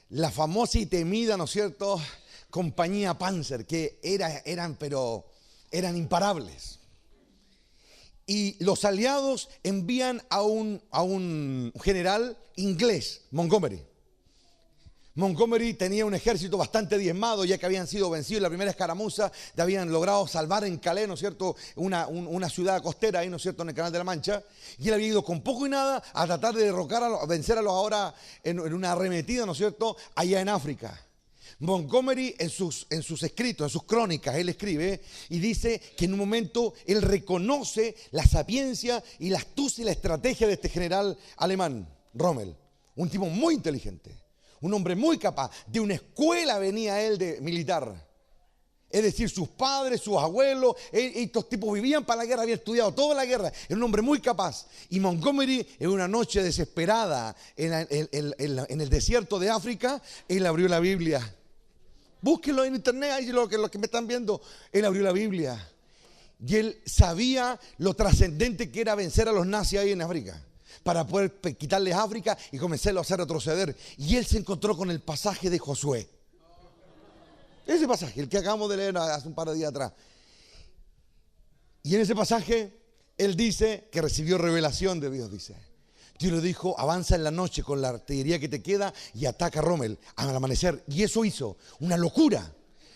la famosa y temida, ¿no es cierto?, compañía Panzer, que eran imparables. Y los aliados envían a un general inglés, Montgomery. Montgomery tenía un ejército bastante diezmado, ya que habían sido vencidos en la primera escaramuza, habían logrado salvar en Calais, ¿no es cierto?, una ciudad costera ahí, ¿no es cierto?, en el Canal de la Mancha, y él había ido con poco y nada a tratar de derrocar, a vencer a los ahora en una arremetida, ¿no es cierto?, allá en África. Montgomery en sus escritos, en sus crónicas, él escribe y dice que en un momento él reconoce la sapiencia y la astucia y la estrategia de este general alemán, Rommel, un tipo muy inteligente. Un hombre muy capaz. De una escuela venía él de militar. Es decir, sus padres, sus abuelos, estos tipos vivían para la guerra, habían estudiado toda la guerra. Era un hombre muy capaz. Y Montgomery, en una noche desesperada en el desierto de África, él abrió la Biblia. Búsquenlo en internet, ahí los que me están viendo. Él abrió la Biblia. Y él sabía lo trascendente que era vencer a los nazis ahí en África, para poder quitarles África y comenzarlo a hacer retroceder. Y él se encontró con el pasaje de Josué. Ese pasaje, el que acabamos de leer hace un par de días atrás. Y en ese pasaje, él dice que recibió revelación de Dios, dice. Dios le dijo: avanza en la noche con la artillería que te queda y ataca a Rommel al amanecer. Y eso hizo una locura.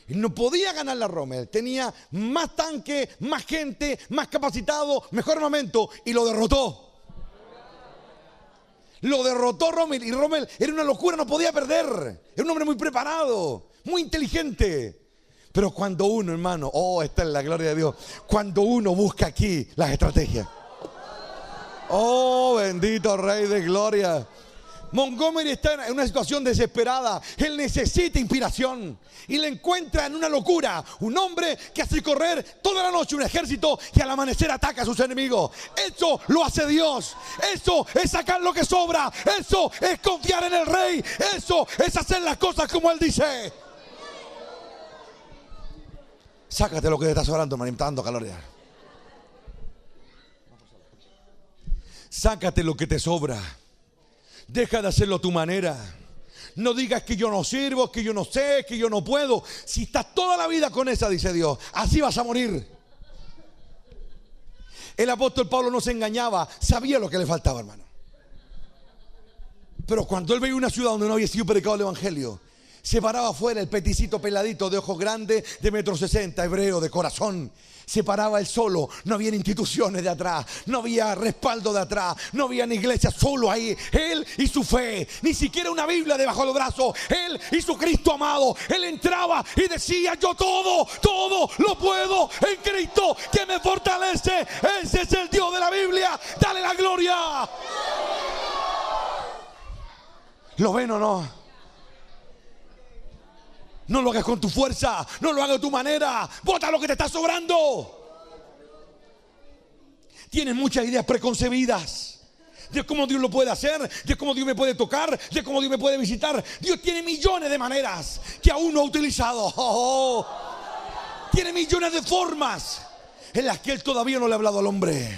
Él no podía ganar la Rommel. Tenía más tanque, más gente, más capacitado, mejor armamento, y lo derrotó. Lo derrotó Rommel, y Rommel era una locura, no podía perder. Era un hombre muy preparado, muy inteligente. Pero cuando uno, hermano, esta es la gloria de Dios, cuando uno busca aquí las estrategias. Oh, bendito Rey de Gloria. Montgomery está en una situación desesperada. Él necesita inspiración y le encuentra en una locura un hombre que hace correr toda la noche un ejército y al amanecer ataca a sus enemigos. Eso lo hace Dios. Eso es sacar lo que sobra. Eso es confiar en el Rey. Eso es hacer las cosas como Él dice. Sácate lo que te está sobrando, hermano. Me está dando calor ya. Sácate lo que te sobra. Deja de hacerlo a tu manera. No digas que yo no sirvo, que yo no sé, que yo no puedo. Si estás toda la vida con esa, dice Dios, así vas a morir. El apóstol Pablo no se engañaba, sabía lo que le faltaba, hermano. Pero cuando él veía una ciudad donde no había sido predicado el evangelio, se paraba afuera el peticito peladito de ojos grandes, de 1,60 m, hebreo, de corazón. Se paraba él solo, no había instituciones de atrás, no había respaldo de atrás, no había ni iglesia, solo ahí, él y su fe, ni siquiera una Biblia debajo del brazo, él y su Cristo amado. Él entraba y decía: yo todo lo puedo en Cristo que me fortalece. Ese es el Dios de la Biblia, dale la gloria. ¿Lo ven o no? No lo hagas con tu fuerza, no lo hagas a tu manera. Bota lo que te está sobrando. Tienes muchas ideas preconcebidas de cómo Dios lo puede hacer, de cómo Dios me puede tocar, de cómo Dios me puede visitar. Dios tiene millones de maneras que aún no ha utilizado. Tiene millones de formas en las que Él todavía no le ha hablado al hombre.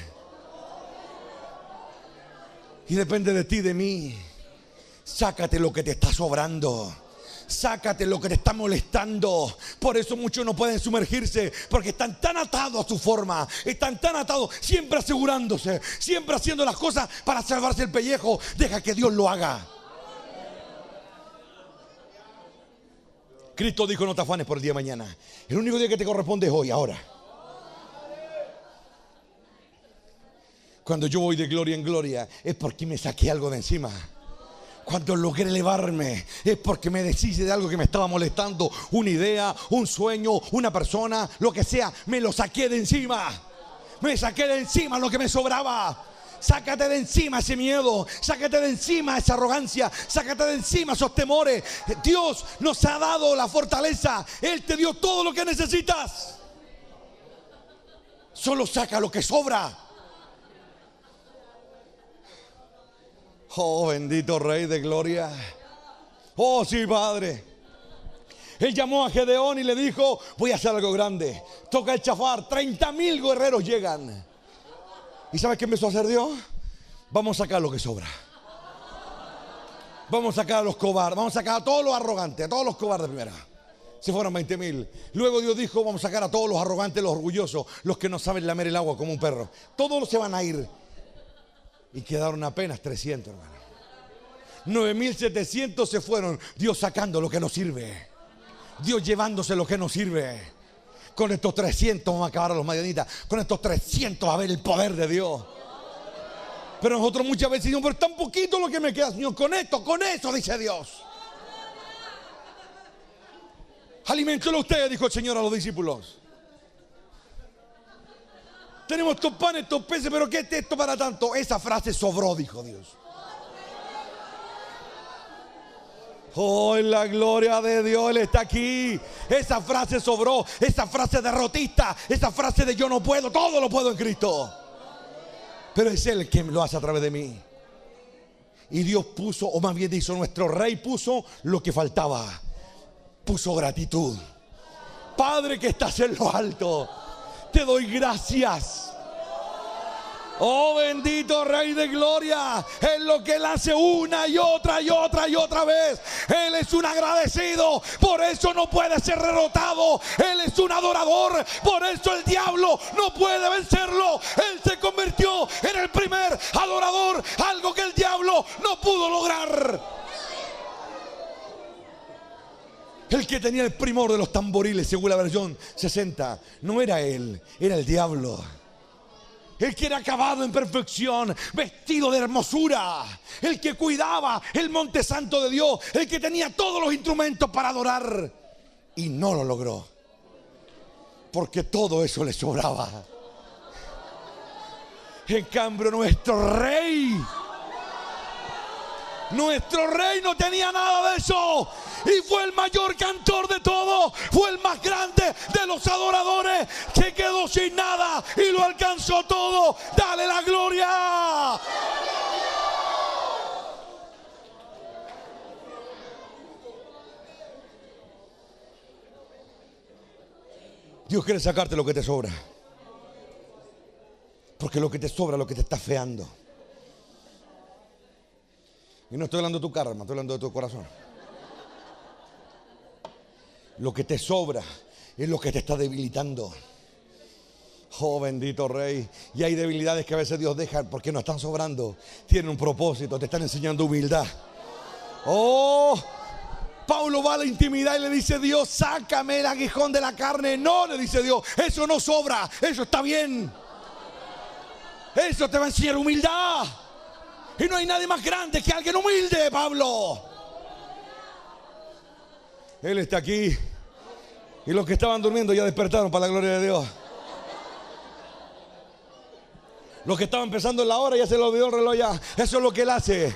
Y depende de ti, de mí. Sácate lo que te está sobrando. Sácate lo que te está molestando. Por eso muchos no pueden sumergirse, porque están tan atados a su forma, están tan atados, siempre asegurándose, siempre haciendo las cosas para salvarse el pellejo. Deja que Dios lo haga. Cristo dijo: no te afanes por el día de mañana. El único día que te corresponde es hoy, ahora. Cuando yo voy de gloria en gloria es porque me saqué algo de encima. Cuando logré elevarme es porque me deshice de algo que me estaba molestando. Una idea, un sueño, una persona, lo que sea. Me lo saqué de encima. Me saqué de encima lo que me sobraba. Sácate de encima ese miedo. Sácate de encima esa arrogancia. Sácate de encima esos temores. Dios nos ha dado la fortaleza. Él te dio todo lo que necesitas. Solo saca lo que sobra. Oh, bendito Rey de gloria. Oh, sí, Padre. Él llamó a Gedeón y le dijo: voy a hacer algo grande. Toca el chafar, 30,000 guerreros llegan. ¿Y sabes qué empezó a hacer Dios? Vamos a sacar lo que sobra. Vamos a sacar a los cobardes. Vamos a sacar a todos los arrogantes, a todos los cobardes primero. Se fueron 20,000. Luego Dios dijo: vamos a sacar a todos los arrogantes, los orgullosos, los que no saben lamer el agua como un perro. Todos se van a ir. Y quedaron apenas 300, hermano. 9,700 se fueron. Dios sacando lo que no sirve. Dios llevándose lo que no sirve. Con estos 300 vamos a acabar a los madianitas. Con estos 300 va a ver el poder de Dios. Pero nosotros muchas veces decimos: pero es tan poquito lo que me queda, Señor. Con eso, dice Dios. Aliméntelo usted, dijo el Señor a los discípulos. Tenemos estos panes, estos peces, pero ¿qué es esto para tanto? Esa frase sobró, dijo Dios. Oh, en la gloria de Dios, Él está aquí. Esa frase sobró, esa frase derrotista, esa frase de yo no puedo, todo lo puedo en Cristo. Pero es Él quien lo hace a través de mí. Y Dios puso, o más bien dicho, nuestro Rey puso lo que faltaba. Puso gratitud. Padre que estás en lo alto, te doy gracias. Oh, bendito Rey de gloria. Es lo que Él hace una y otra y otra y otra vez. Él es un agradecido, por eso no puede ser derrotado. Él es un adorador, por eso el diablo no puede vencerlo. Él se convirtió en el primer adorador, algo que el diablo no pudo lograr. El que tenía el primor de los tamboriles, según la versión 60, no era él, era el diablo. El que era acabado en perfección, vestido de hermosura. El que cuidaba el monte santo de Dios. El que tenía todos los instrumentos para adorar. Y no lo logró. Porque todo eso le sobraba. En cambio, nuestro Rey Nuestro rey no tenía nada de eso. Y fue el mayor cantor de todos. Fue el más grande de los adoradores, que quedó sin nada y lo alcanzó todo. Dale la gloria. Dios quiere sacarte lo que te sobra. Porque lo que te sobra es lo que te está feando. Y no estoy hablando de tu karma, estoy hablando de tu corazón. Lo que te sobra es lo que te está debilitando. Oh, bendito Rey. Y hay debilidades que a veces Dios deja porque no están sobrando. Tienen un propósito, te están enseñando humildad. Oh, Pablo va a la intimidad y le dice: Dios, sácame el aguijón de la carne. No, le dice Dios, eso no sobra, eso está bien. Eso te va a enseñar humildad. Y no hay nadie más grande que alguien humilde, Pablo. Él está aquí. Y los que estaban durmiendo ya despertaron para la gloria de Dios. Los que estaban empezando en la hora ya se les olvidó el reloj ya. Eso es lo que Él hace.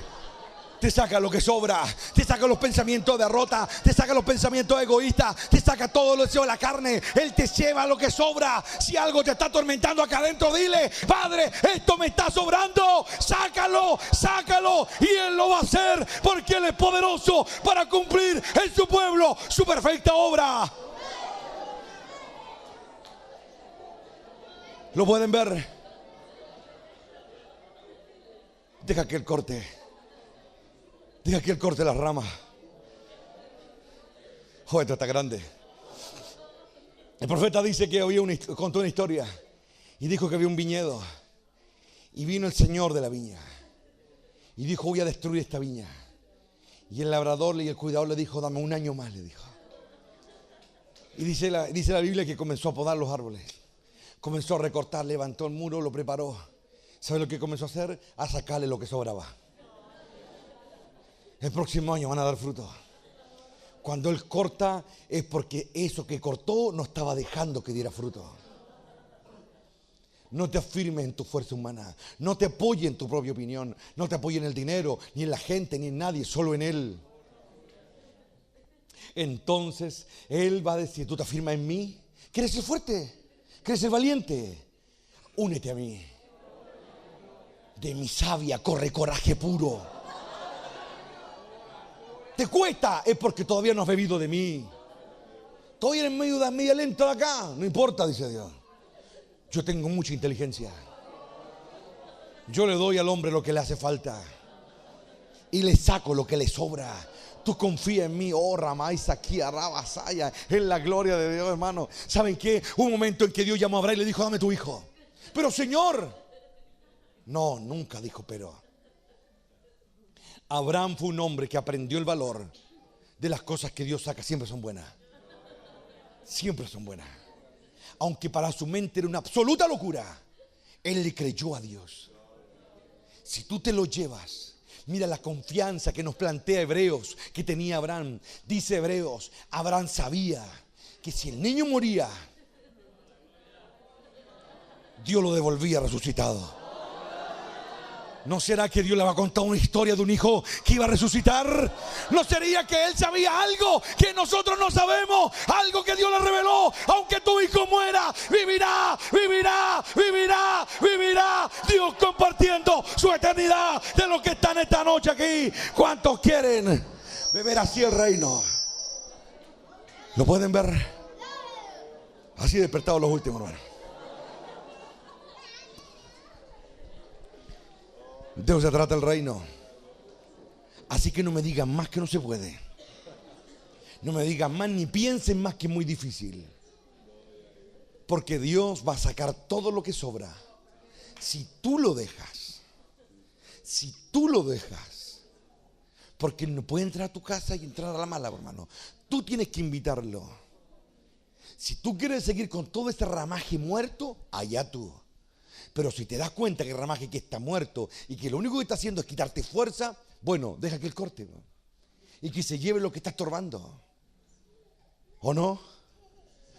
Te saca lo que sobra, te saca los pensamientos de derrota, te saca los pensamientos egoístas, te saca todo lo deseo de la carne. Él te lleva lo que sobra. Si algo te está atormentando acá adentro, dile: Padre, esto me está sobrando, sácalo, sácalo. Y Él lo va a hacer porque Él es poderoso para cumplir en su pueblo su perfecta obra. ¿Lo pueden ver? Deja que Él corte. Deja que Él corte las ramas. Oh, esto está grande. El profeta dice que contó una historia y dijo que había un viñedo y vino el señor de la viña y dijo: voy a destruir esta viña. Y el labrador y el cuidador le dijo: dame un año más, le dijo. Y dice la Biblia que comenzó a podar los árboles, comenzó a recortar, levantó el muro, lo preparó. ¿Sabe lo que comenzó a hacer? A sacarle lo que sobraba. El próximo año van a dar fruto. Cuando Él corta es porque eso que cortó no estaba dejando que diera fruto. No te afirmes en tu fuerza humana. No te apoyes en tu propia opinión. No te apoyes en el dinero, ni en la gente, ni en nadie, solo en Él. Entonces Él va a decir: tú te afirmas en mí. ¿Quieres ser fuerte? ¿Quieres ser valiente? Únete a mí. De mi savia corre coraje puro. Te cuesta, es porque todavía no has bebido de mí. Todavía en medio lento de acá. No importa, dice Dios. Yo tengo mucha inteligencia. Yo le doy al hombre lo que le hace falta y le saco lo que le sobra. Tú confía en mí, oh Ramais, aquí Arabasaya, en la gloria de Dios, hermano. ¿Saben qué? Un momento en que Dios llamó a Abraham y le dijo: dame tu hijo. Pero Señor, no, nunca dijo pero. Abraham fue un hombre que aprendió el valor de las cosas que Dios saca. Siempre son buenas. Siempre son buenas. Aunque para su mente era una absoluta locura, él le creyó a Dios. Si tú te lo llevas, mira la confianza que nos plantea Hebreos que tenía Abraham. Dice Hebreos: Abraham sabía que si el niño moría, Dios lo devolvía resucitado. ¿No será que Dios le va a contar una historia de un hijo que iba a resucitar? ¿No sería que Él sabía algo que nosotros no sabemos? Algo que Dios le reveló. Aunque tu hijo muera, vivirá, vivirá, vivirá, vivirá. Dios compartiendo su eternidad de los que están esta noche aquí. ¿Cuántos quieren beber así el reino? ¿Lo pueden ver? Así despertados los últimos, hermano. De eso se trata el reino. Así que no me digan más que no se puede. No me digan más ni piensen más que es muy difícil. Porque Dios va a sacar todo lo que sobra. Si tú lo dejas. Si tú lo dejas. Porque no puede entrar a tu casa y entrar a la mala, hermano. Tú tienes que invitarlo. Si tú quieres seguir con todo este ramaje muerto, allá tú. Pero si te das cuenta que el ramaje que está muerto y que lo único que está haciendo es quitarte fuerza, bueno, deja que él corte, ¿no? Y que se lleve lo que está estorbando. ¿O no?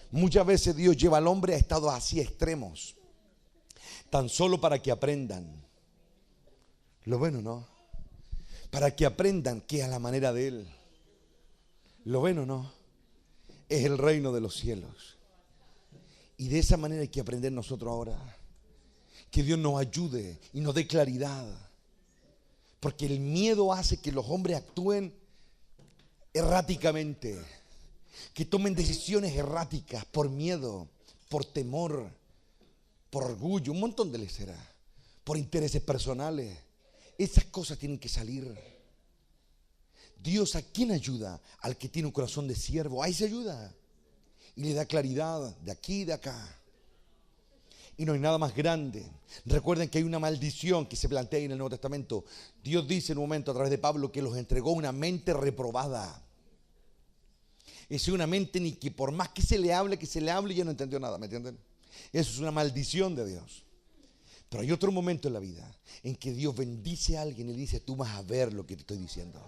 Muchas veces Dios lleva al hombre a estados así extremos, tan solo para que aprendan. Lo bueno, ¿no? para que aprendan que a la manera de Él. ¿Lo ven o no? Es el reino de los cielos. Y de esa manera hay que aprender nosotros ahora. Que Dios nos ayude y nos dé claridad. Porque el miedo hace que los hombres actúen erráticamente. Que tomen decisiones erráticas por miedo, por temor, por orgullo, un montón de leceras, por intereses personales. Esas cosas tienen que salir. Dios, ¿a quién ayuda? Al que tiene un corazón de siervo. Ahí se ayuda. Y le da claridad de aquí y de acá. Y no hay nada más grande. Recuerden que hay una maldición que se plantea ahí en el Nuevo Testamento. Dios dice en un momento a través de Pablo que los entregó una mente reprobada. Es una mente ni que por más que se le hable, ya no entendió nada, ¿me entienden? Eso es una maldición de Dios. Pero hay otro momento en la vida en que Dios bendice a alguien y le dice, tú vas a ver lo que te estoy diciendo.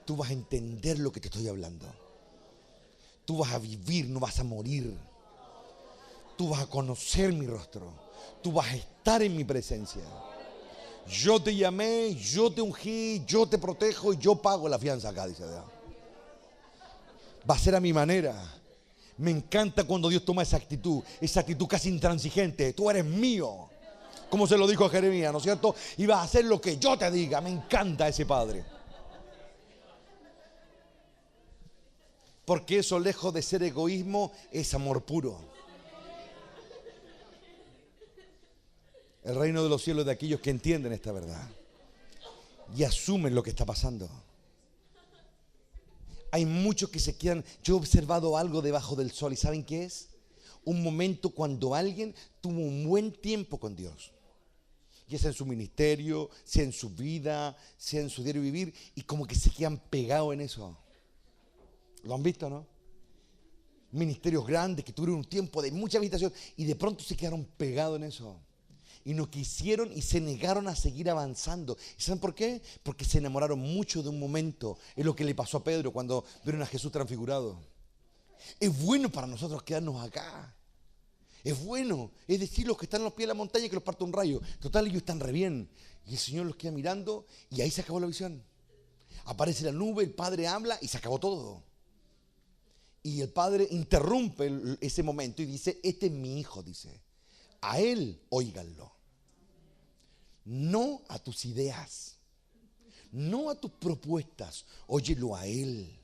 Tú vas a entender lo que te estoy hablando. Tú vas a vivir, no vas a morir. Tú vas a conocer mi rostro. Tú vas a estar en mi presencia. Yo te llamé, yo te ungí, yo te protejo y yo pago la fianza acá, dice Dios. Va a ser a mi manera. Me encanta cuando Dios toma esa actitud casi intransigente. Tú eres mío. Como se lo dijo a Jeremías, ¿no es cierto? Y vas a hacer lo que yo te diga. Me encanta ese Padre. Porque eso, lejos de ser egoísmo, es amor puro. El reino de los cielos es de aquellos que entienden esta verdad y asumen lo que está pasando. Hay muchos que se quedan. Yo he observado algo debajo del sol. ¿Y saben qué es? Un momento cuando alguien tuvo un buen tiempo con Dios. Ya sea en su ministerio, sea en su vida, sea en su diario vivir. Y como que se quedan pegados en eso. ¿Lo han visto, no? Ministerios grandes que tuvieron un tiempo de mucha visitación y de pronto se quedaron pegados en eso. Y no quisieron y se negaron a seguir avanzando. ¿Y saben por qué? Porque se enamoraron mucho de un momento. Es lo que le pasó a Pedro cuando vieron a Jesús transfigurado. Es bueno para nosotros quedarnos acá. Es bueno. Es decir, los que están en los pies de la montaña que los parte un rayo. Total, ellos están re bien. Y el Señor los queda mirando y ahí se acabó la visión. Aparece la nube, el Padre habla y se acabó todo. Y el Padre interrumpe ese momento y dice, este es mi hijo, dice. A él óiganlo. No a tus ideas, no a tus propuestas, óyelo a Él.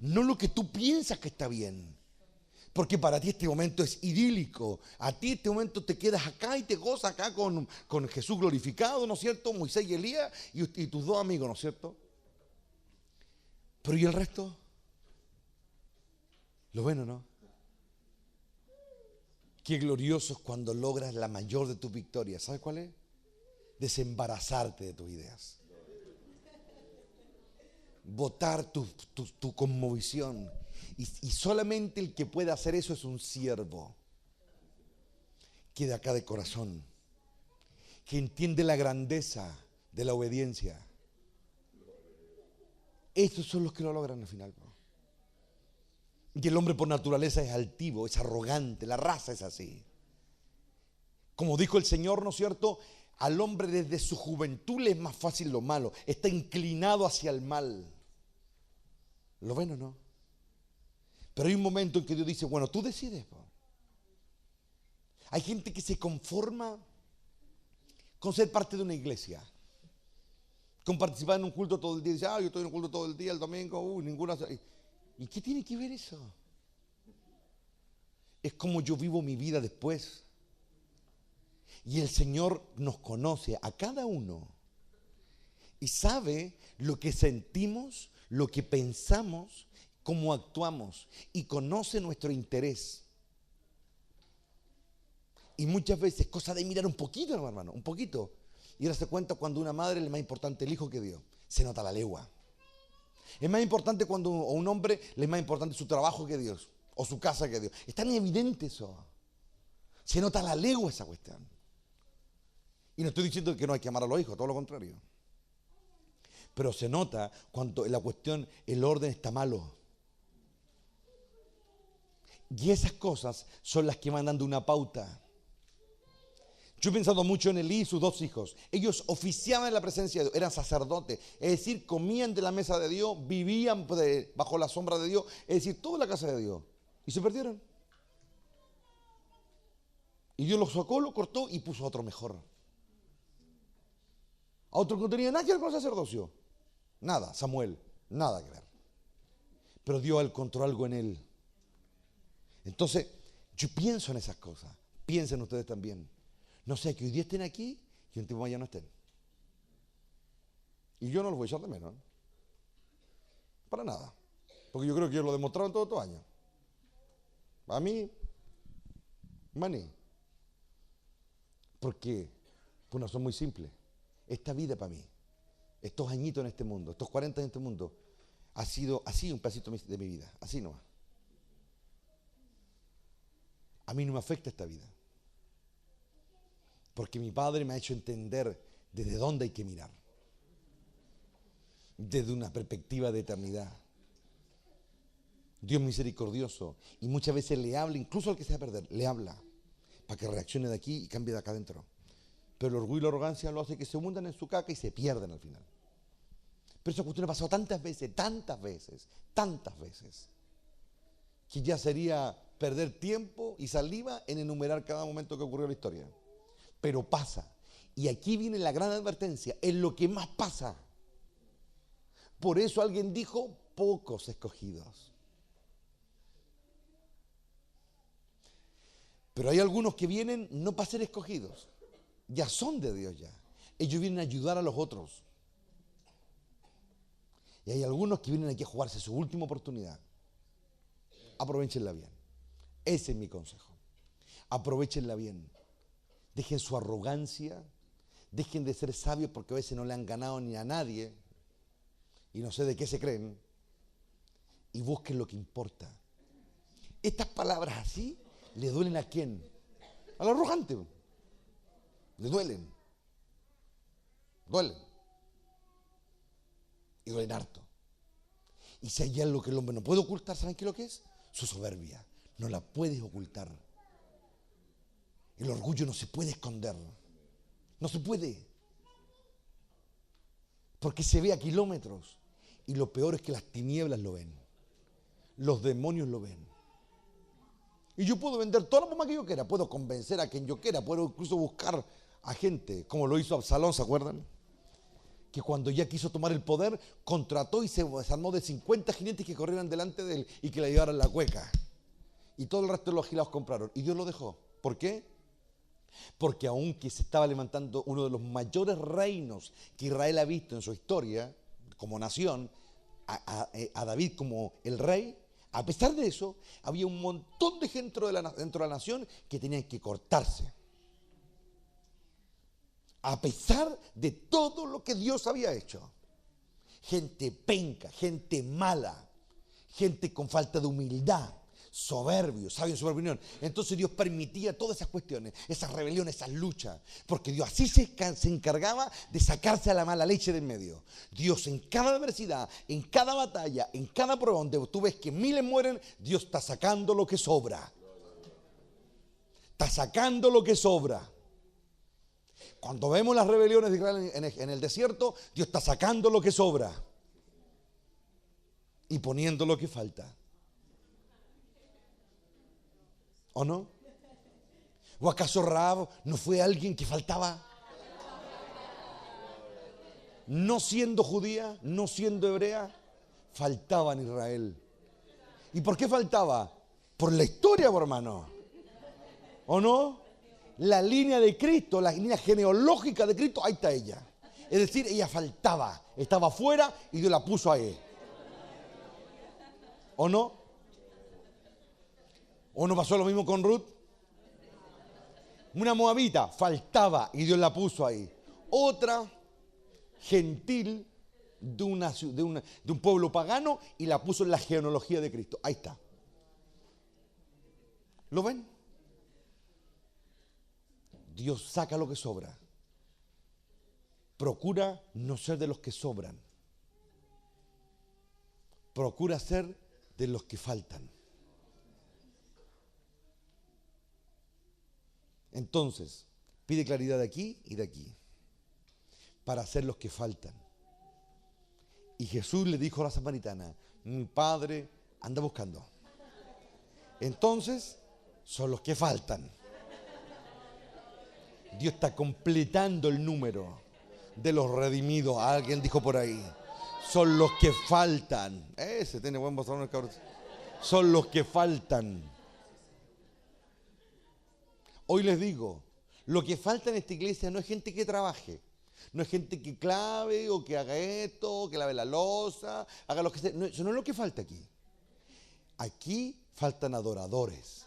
No lo que tú piensas que está bien, porque para ti este momento es idílico. A ti este momento te quedas acá y te gozas acá con Jesús glorificado, ¿no es cierto? Moisés y Elías y tus dos amigos, ¿no es cierto? Pero ¿y el resto? Lo bueno, ¿no? Qué glorioso es cuando logras la mayor de tus victorias. ¿Sabes cuál es? Desembarazarte de tus ideas. Botar tu conmovisión. Y solamente el que puede hacer eso es un siervo. Que de acá de corazón. Que entiende la grandeza de la obediencia. Estos son los que lo logran al final. Y el hombre por naturaleza es altivo, es arrogante, la raza es así. Como dijo el Señor, ¿no es cierto? Al hombre desde su juventud le es más fácil lo malo, está inclinado hacia el mal. ¿Lo ven o no? Pero hay un momento en que Dios dice, bueno, tú decides. Hay gente que se conforma con ser parte de una iglesia, con participar en un culto todo el día. Dice, yo estoy en un culto todo el día, el domingo, ninguna... ¿Y qué tiene que ver eso? Es como yo vivo mi vida después. Y el Señor nos conoce a cada uno y sabe lo que sentimos, lo que pensamos, cómo actuamos y conoce nuestro interés. Y muchas veces, cosa de mirar un poquito, hermano, un poquito, y darse cuenta cuando una madre le es más importante el hijo que Dios. Se nota la legua. Es más importante cuando a un hombre le es más importante su trabajo que Dios, o su casa que Dios. Es tan evidente eso. Se nota la legua esa cuestión. Y no estoy diciendo que no hay que amar a los hijos, todo lo contrario. Pero se nota cuando en la cuestión el orden está malo. Y esas cosas son las que van dando una pauta. Yo he pensado mucho en Elí y sus dos hijos. Ellos oficiaban en la presencia de Dios, eran sacerdotes, es decir, comían de la mesa de Dios, vivían bajo la sombra de Dios, es decir, toda la casa de Dios. Y se perdieron. Y Dios los sacó, lo cortó y puso a otro mejor. A otro que no tenía nada que ver con el sacerdocio. Nada, Samuel, nada que ver. Pero Dios encontró algo en él. Entonces, yo pienso en esas cosas. Piensen ustedes también. No sé, que hoy día estén aquí y un tiempo ya no estén. Y yo no los voy a echar de menos. Para nada. Porque yo creo que ellos lo demostraron todos estos años. A mí, maní. ¿Por qué? Por una razón muy simple. Esta vida para mí, estos añitos en este mundo, estos 40 años en este mundo, ha sido así un pedacito de mi vida. Así nomás. A mí no me afecta esta vida. Porque mi padre me ha hecho entender desde dónde hay que mirar. Desde una perspectiva de eternidad. Dios misericordioso. Y muchas veces le habla, incluso al que se va a perder, le habla. Para que reaccione de aquí y cambie de acá adentro. Pero el orgullo y la arrogancia lo hace que se hundan en su caca y se pierdan al final. Pero esa cuestión ha pasado tantas veces, que ya sería perder tiempo y saliva en enumerar cada momento que ocurrió en la historia. Pero pasa. Y aquí viene la gran advertencia, es lo que más pasa. Por eso alguien dijo, pocos escogidos. Pero hay algunos que vienen no para ser escogidos, ya son de Dios ya. Ellos vienen a ayudar a los otros. Y hay algunos que vienen aquí a jugarse su última oportunidad. Aprovechenla bien. Ese es mi consejo. Aprovechenla bien. Dejen su arrogancia, dejen de ser sabios porque a veces no le han ganado ni a nadie y no sé de qué se creen, y busquen lo que importa. Estas palabras así le duelen ¿a quién? Al arrogante. Le duelen. Duelen. Y duelen harto. Y si hay algo que el hombre no puede ocultar, ¿saben qué es lo que es? Su soberbia. No la puedes ocultar. El orgullo no se puede esconder. No se puede. Porque se ve a kilómetros. Y lo peor es que las tinieblas lo ven. Los demonios lo ven. Y yo puedo vender toda la pomada que yo quiera. Puedo convencer a quien yo quiera. Puedo incluso buscar a gente. Como lo hizo Absalón, ¿se acuerdan? Que cuando ya quiso tomar el poder, contrató y se armó de 50 jinetes que corrieran delante de él y que le llevaran la cueca. Y todo el resto de los gilados compraron. Y Dios lo dejó. ¿Por qué? Porque aunque se estaba levantando uno de los mayores reinos que Israel ha visto en su historia, como nación, a David como el rey, a pesar de eso, había un montón de gente dentro de la nación que tenían que cortarse. A pesar de todo lo que Dios había hecho. Gente penca, gente mala, gente con falta de humildad, soberbios, sabios en su opinión. Entonces Dios permitía todas esas cuestiones, esas rebeliones, esas luchas, porque Dios así se encargaba de sacarse a la mala leche de en medio. Dios en cada adversidad, en cada batalla, en cada prueba donde tú ves que miles mueren, Dios está sacando lo que sobra. Está sacando lo que sobra. Cuando vemos las rebeliones de Israel en el desierto, Dios está sacando lo que sobra y poniendo lo que falta. ¿O no? ¿O acaso Rahab no fue alguien que faltaba? No siendo judía, no siendo hebrea, faltaba en Israel. ¿Y por qué faltaba? Por la historia, hermano. ¿O no? La línea de Cristo, la línea genealógica de Cristo, ahí está ella. Es decir, ella faltaba, estaba afuera y Dios la puso ahí. ¿O no? ¿O no pasó lo mismo con Ruth? Una moabita faltaba y Dios la puso ahí. Otra gentil de un pueblo pagano y la puso en la genealogía de Cristo. Ahí está. ¿Lo ven? Dios saca lo que sobra. Procura no ser de los que sobran. Procura ser de los que faltan. Entonces, Pide claridad de aquí y de aquí, para hacer los que faltan. Y Jesús le dijo a la samaritana, mi padre anda buscando. Entonces, son los que faltan. Dios está completando el número de los redimidos. Alguien dijo por ahí. Son los que faltan. Ese tiene buen bozón, cabrón. Son los que faltan. Hoy les digo, lo que falta en esta iglesia no es gente que trabaje. No es gente que clave o que haga esto, que lave la loza, haga lo que sea. No, eso no es lo que falta aquí. Aquí faltan adoradores.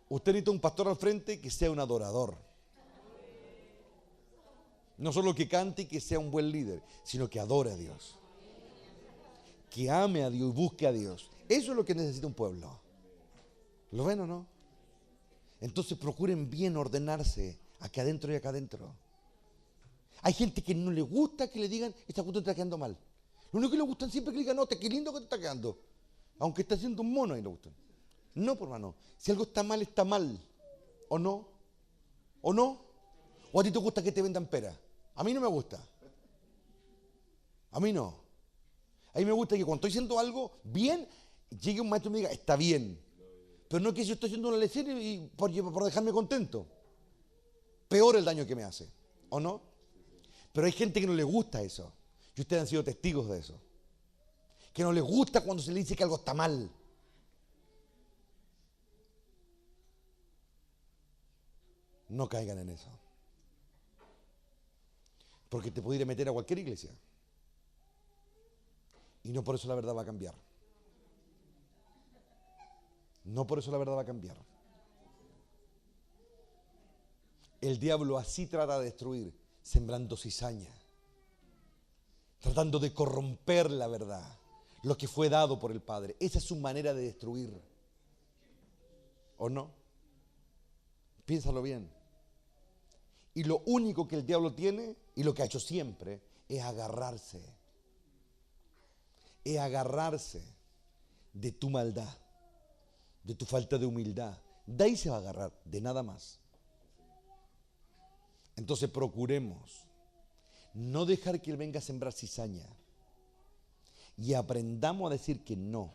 Usted necesita un pastor al frente que sea un adorador. No solo que cante y que sea un buen líder, sino que adore a Dios. Que ame a Dios y busque a Dios. Eso es lo que necesita un pueblo. ¿Lo ven o no? Entonces procuren bien ordenarse acá adentro y acá adentro. Hay gente que no le gusta que le digan, esta cuestión te está quedando mal. Lo único que le gustan siempre es que le digan, no, qué lindo que te está quedando. Aunque está haciendo un mono y le gustan. No, por hermano. Si algo está mal, está mal. ¿O no? ¿O no? ¿O a ti te gusta que te vendan pera? A mí no me gusta. A mí no. A mí me gusta que cuando estoy haciendo algo bien, llegue un maestro y me diga, está bien. Pero no es que yo estoy haciendo una lección y por dejarme contento. Peor el daño que me hace. ¿O no? Pero hay gente que no le gusta eso. Y ustedes han sido testigos de eso. Que no les gusta cuando se le dice que algo está mal. No caigan en eso. Porque te puede ir a meter a cualquier iglesia. Y no por eso la verdad va a cambiar. No por eso la verdad va a cambiar. El diablo así trata de destruir, sembrando cizaña, tratando de corromper la verdad, lo que fue dado por el Padre. Esa es su manera de destruir. ¿O no? Piénsalo bien. Y lo único que el diablo tiene, y lo que ha hecho siempre, es agarrarse. Es agarrarse de tu maldad, de tu falta de humildad. De ahí se va a agarrar, de nada más. Entonces procuremos no dejar que él venga a sembrar cizaña. Y aprendamos a decir que no.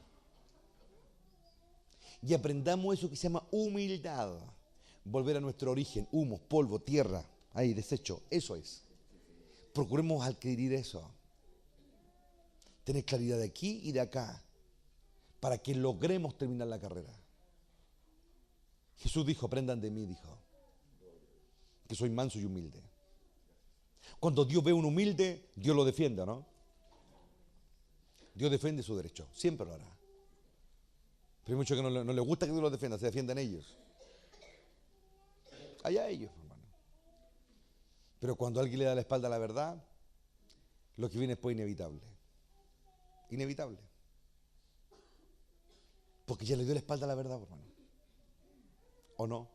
Y aprendamos eso que se llama humildad. Volver a nuestro origen, humo, polvo, tierra, ahí, desecho, eso es. Procuremos adquirir eso. Tener claridad de aquí y de acá, para que logremos terminar la carrera. Jesús dijo, aprendan de mí, dijo, que soy manso y humilde. Cuando Dios ve a un humilde, Dios lo defiende, ¿no? Dios defiende su derecho, siempre lo hará. Pero hay muchos que no les gusta que Dios los defienda, se defienden ellos. Allá ellos, hermano. Pero cuando alguien le da la espalda a la verdad, lo que viene es pues inevitable. Inevitable. Porque ya le dio la espalda a la verdad, hermano. ¿O no?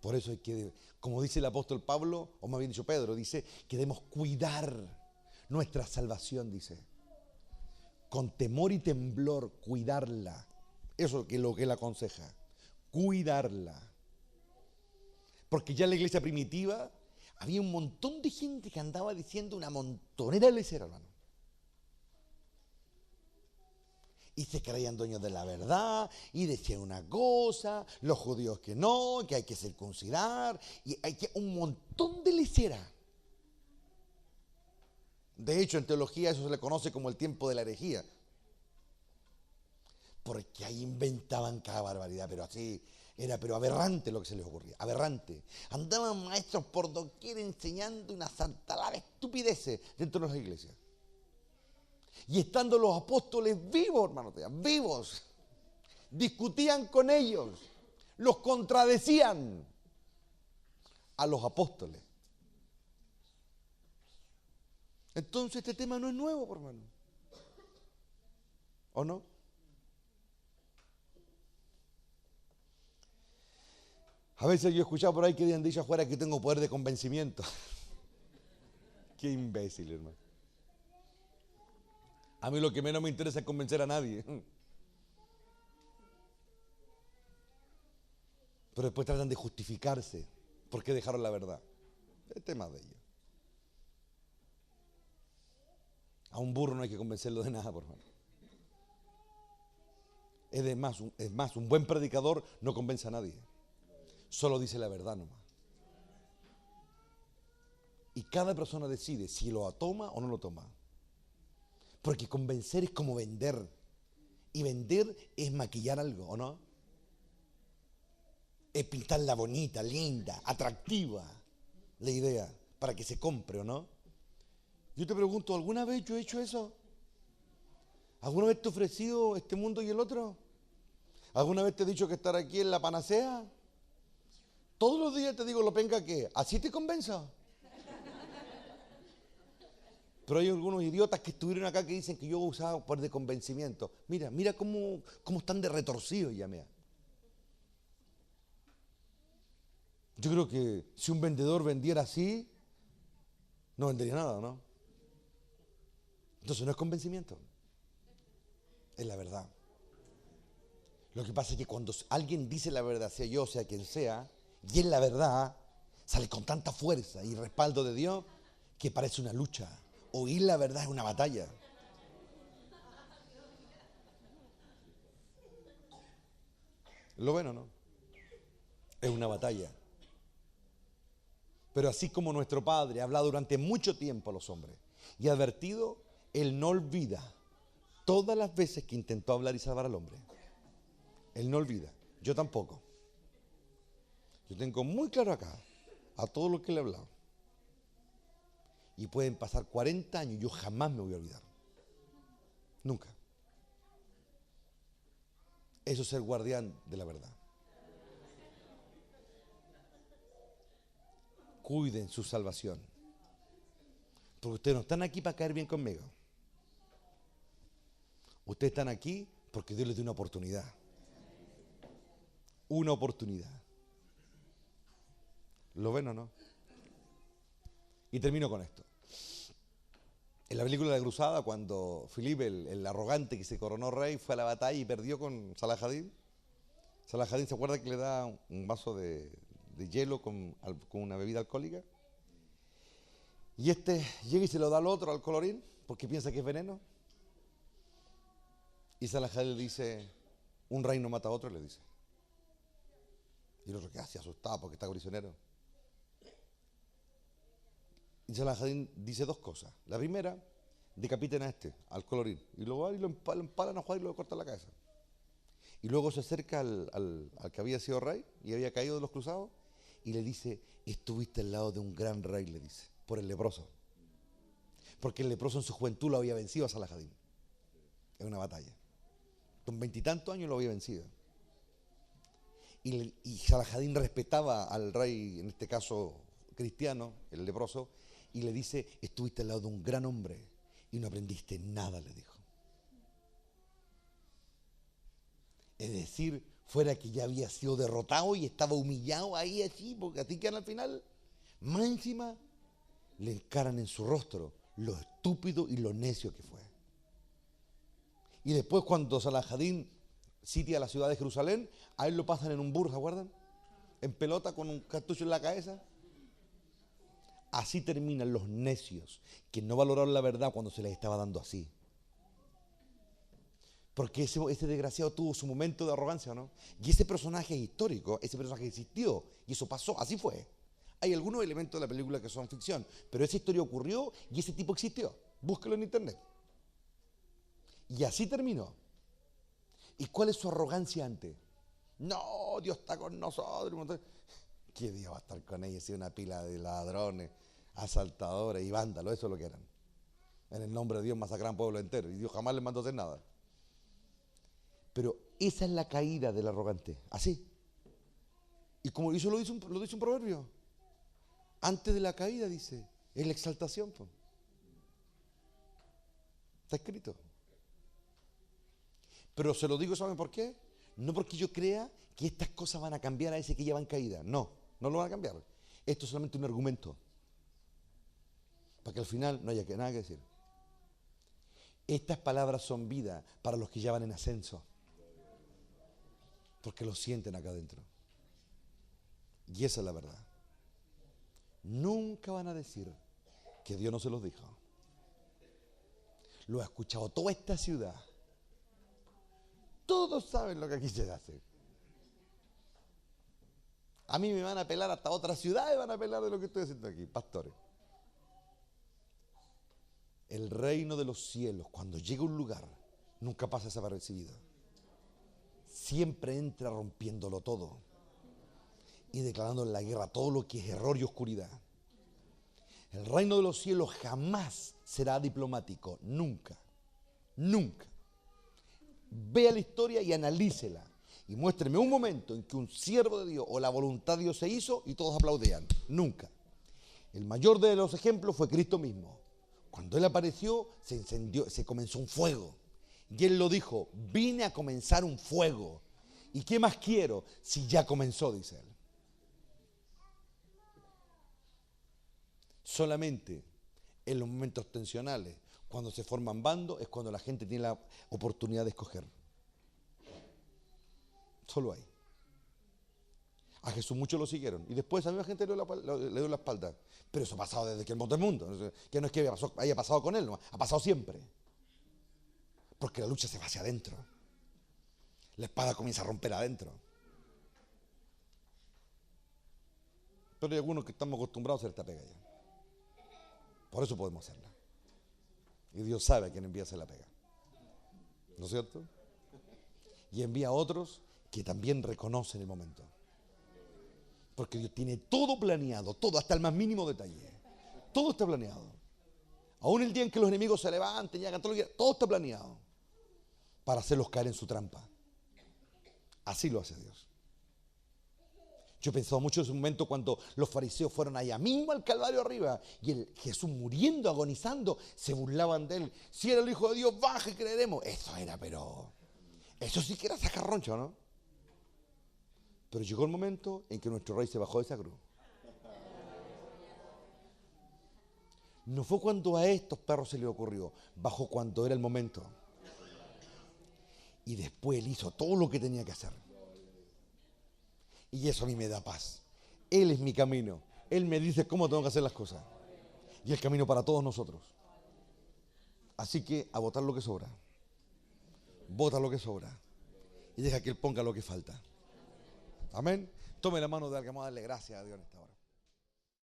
Por eso hay que, como dice el apóstol Pablo, o más bien dicho Pedro, dice que debemos cuidar nuestra salvación, dice. Con temor y temblor, cuidarla. Eso es lo que él aconseja. Cuidarla. Porque ya en la iglesia primitiva había un montón de gente que andaba diciendo una montonera de lecera, hermano. Y se creían dueños de la verdad, y decían una cosa, los judíos que no, que hay que circuncidar, y hay que un montón de lecera. De hecho, en teología eso se le conoce como el tiempo de la herejía. Porque ahí inventaban cada barbaridad, pero así, era pero aberrante lo que se les ocurría, aberrante. Andaban maestros por doquier enseñando una santalada de estupideces dentro de las iglesias. Y estando los apóstoles vivos, hermanos, vivos, discutían con ellos, los contradecían a los apóstoles. Entonces este tema no es nuevo, hermano. ¿O no? A veces yo he escuchado por ahí que han dicho afuera que tengo poder de convencimiento. Qué imbécil, hermano. A mí lo que menos me interesa es convencer a nadie. Pero después tratan de justificarse por qué dejaron la verdad. Es tema de ellos. A un burro no hay que convencerlo de nada, por favor. Es más, un buen predicador no convence a nadie. Solo dice la verdad nomás. Y cada persona decide si lo toma o no lo toma. Porque convencer es como vender. Y vender es maquillar algo, ¿o no? Es pintarla bonita, linda, atractiva, la idea, para que se compre, ¿o no? Yo te pregunto, ¿alguna vez yo he hecho eso? ¿Alguna vez te he ofrecido este mundo y el otro? ¿Alguna vez te he dicho que estar aquí es la panacea? Todos los días te digo lo penca que, ¿así te convenzo? Pero hay algunos idiotas que estuvieron acá que dicen que yo usaba por de convencimiento. Mira cómo están de retorcidos ya, mira. Yo creo que si un vendedor vendiera así, no vendería nada, ¿no? Entonces no es convencimiento, es la verdad. Lo que pasa es que cuando alguien dice la verdad, sea yo, sea quien sea, y es la verdad, sale con tanta fuerza y respaldo de Dios que parece una lucha. Oír la verdad es una batalla. ¿Lo ven o no? Es una batalla. Pero así como nuestro Padre ha hablado durante mucho tiempo a los hombres y ha advertido, Él no olvida todas las veces que intentó hablar y salvar al hombre. Él no olvida. Yo tampoco. Yo tengo muy claro acá a todo lo que le he hablado. Y pueden pasar 40 años y yo jamás me voy a olvidar. Nunca. Eso es ser guardián de la verdad. Cuiden su salvación. Porque ustedes no están aquí para caer bien conmigo. Ustedes están aquí porque Dios les dio una oportunidad. Una oportunidad. ¿Lo ven o no? Y termino con esto. En la película de la Cruzada, cuando Filipe, el arrogante que se coronó rey, fue a la batalla y perdió con Salahadín. Salahadín, ¿se acuerda que le da un vaso de hielo con una bebida alcohólica? Y este llega y se lo da al otro, al colorín, porque piensa que es veneno. Y Salahadín le dice, un rey no mata a otro, le dice. Y el otro queda así asustado porque está prisionero. Y Salahadín dice dos cosas. La primera, decapiten a este, al colorín. Y luego lo empalan a Juan y lo cortan la cabeza. Y luego se acerca al que había sido rey y había caído de los cruzados y le dice, estuviste al lado de un gran rey, le dice, por el leproso. Porque el leproso en su juventud lo había vencido a Salahadín. En una batalla. Con 20 y tantos años lo había vencido. Y Salahadín respetaba al rey, en este caso cristiano, el leproso, y le dice, estuviste al lado de un gran hombre y no aprendiste nada, le dijo. Es decir, fuera que ya había sido derrotado y estaba humillado ahí así, porque así que al final, más encima, le encaran en su rostro lo estúpido y lo necio que fue. Y después cuando Salahadín sitia la ciudad de Jerusalén, a él lo pasan en un burro, ¿se acuerdan? En pelota con un cartucho en la cabeza. Así terminan los necios que no valoraron la verdad cuando se les estaba dando así. Porque ese desgraciado tuvo su momento de arrogancia, ¿no? Y ese personaje es histórico, ese personaje existió y eso pasó, así fue. Hay algunos elementos de la película que son ficción, pero esa historia ocurrió y ese tipo existió. Búsquelo en internet. Y así terminó. ¿Y cuál es su arrogancia antes? No, Dios está con nosotros. ¿Qué Dios va a estar con ellos? Si una pila de ladrones, asaltadores y vándalos, eso es lo que eran. En el nombre de Dios masacran pueblo entero y Dios jamás les mandó hacer nada. Pero esa es la caída del arrogante, así. Y como eso lo dice un proverbio. Antes de la caída, dice, es la exaltación. Pues. Está escrito. Pero se lo digo, ¿saben por qué? No porque yo crea que estas cosas van a cambiar a ese que lleva en caída. No, no lo van a cambiar. Esto es solamente un argumento. Para que al final no haya nada que decir. Estas palabras son vida para los que ya van en ascenso. Porque lo sienten acá adentro. Y esa es la verdad. Nunca van a decir que Dios no se los dijo. Lo ha escuchado toda esta ciudad. Todos saben lo que aquí se hace. A mí me van a apelar hasta otras ciudades, van a apelar de lo que estoy haciendo aquí, pastores. El reino de los cielos, cuando llega a un lugar, nunca pasa desapercibido. Siempre entra rompiéndolo todo y declarando en la guerra todo lo que es error y oscuridad. El reino de los cielos jamás será diplomático, nunca, nunca. Vea la historia y analícela. Y muéstreme un momento en que un siervo de Dios o la voluntad de Dios se hizo y todos aplaudían. Nunca. El mayor de los ejemplos fue Cristo mismo. Cuando Él apareció, se encendió, se comenzó un fuego. Y Él lo dijo, vine a comenzar un fuego. ¿Y qué más quiero si ya comenzó?, dice Él. Solamente en los momentos tensionales, cuando se forman bandos, es cuando la gente tiene la oportunidad de escoger. Solo ahí. A Jesús muchos lo siguieron. Y después a la misma gente le dio la espalda. Pero eso ha pasado desde que el mundo. Que no es que haya pasado con él, no, ha pasado siempre. Porque la lucha se va hacia adentro. La espada comienza a romper adentro. Pero hay algunos que estamos acostumbrados a hacer esta pega ya. Por eso podemos hacerla. Y Dios sabe a quién envía a hacer la pega. ¿No es cierto? Y envía a otros que también reconocen el momento. Porque Dios tiene todo planeado, todo, hasta el más mínimo detalle. Todo está planeado. Aún el día en que los enemigos se levanten y hagan todo lo que quieran, todo está planeado para hacerlos caer en su trampa. Así lo hace Dios. Yo he pensado mucho en ese momento cuando los fariseos fueron allá mismo al Calvario arriba y Jesús muriendo, agonizando, se burlaban de él. Si era el Hijo de Dios, baja y creeremos. Eso era, pero eso sí que era sacarroncho, ¿no? Pero llegó el momento en que nuestro rey se bajó de esa cruz. No fue cuando a estos perros se les ocurrió, bajó cuando era el momento. Y después él hizo todo lo que tenía que hacer. Y eso a mí me da paz. Él es mi camino. Él me dice cómo tengo que hacer las cosas. Y el camino para todos nosotros. Así que a votar lo que sobra. Vota lo que sobra. Y deja que Él ponga lo que falta. Amén. Tome la mano de alguien, vamos a darle gracias a Dios en esta hora.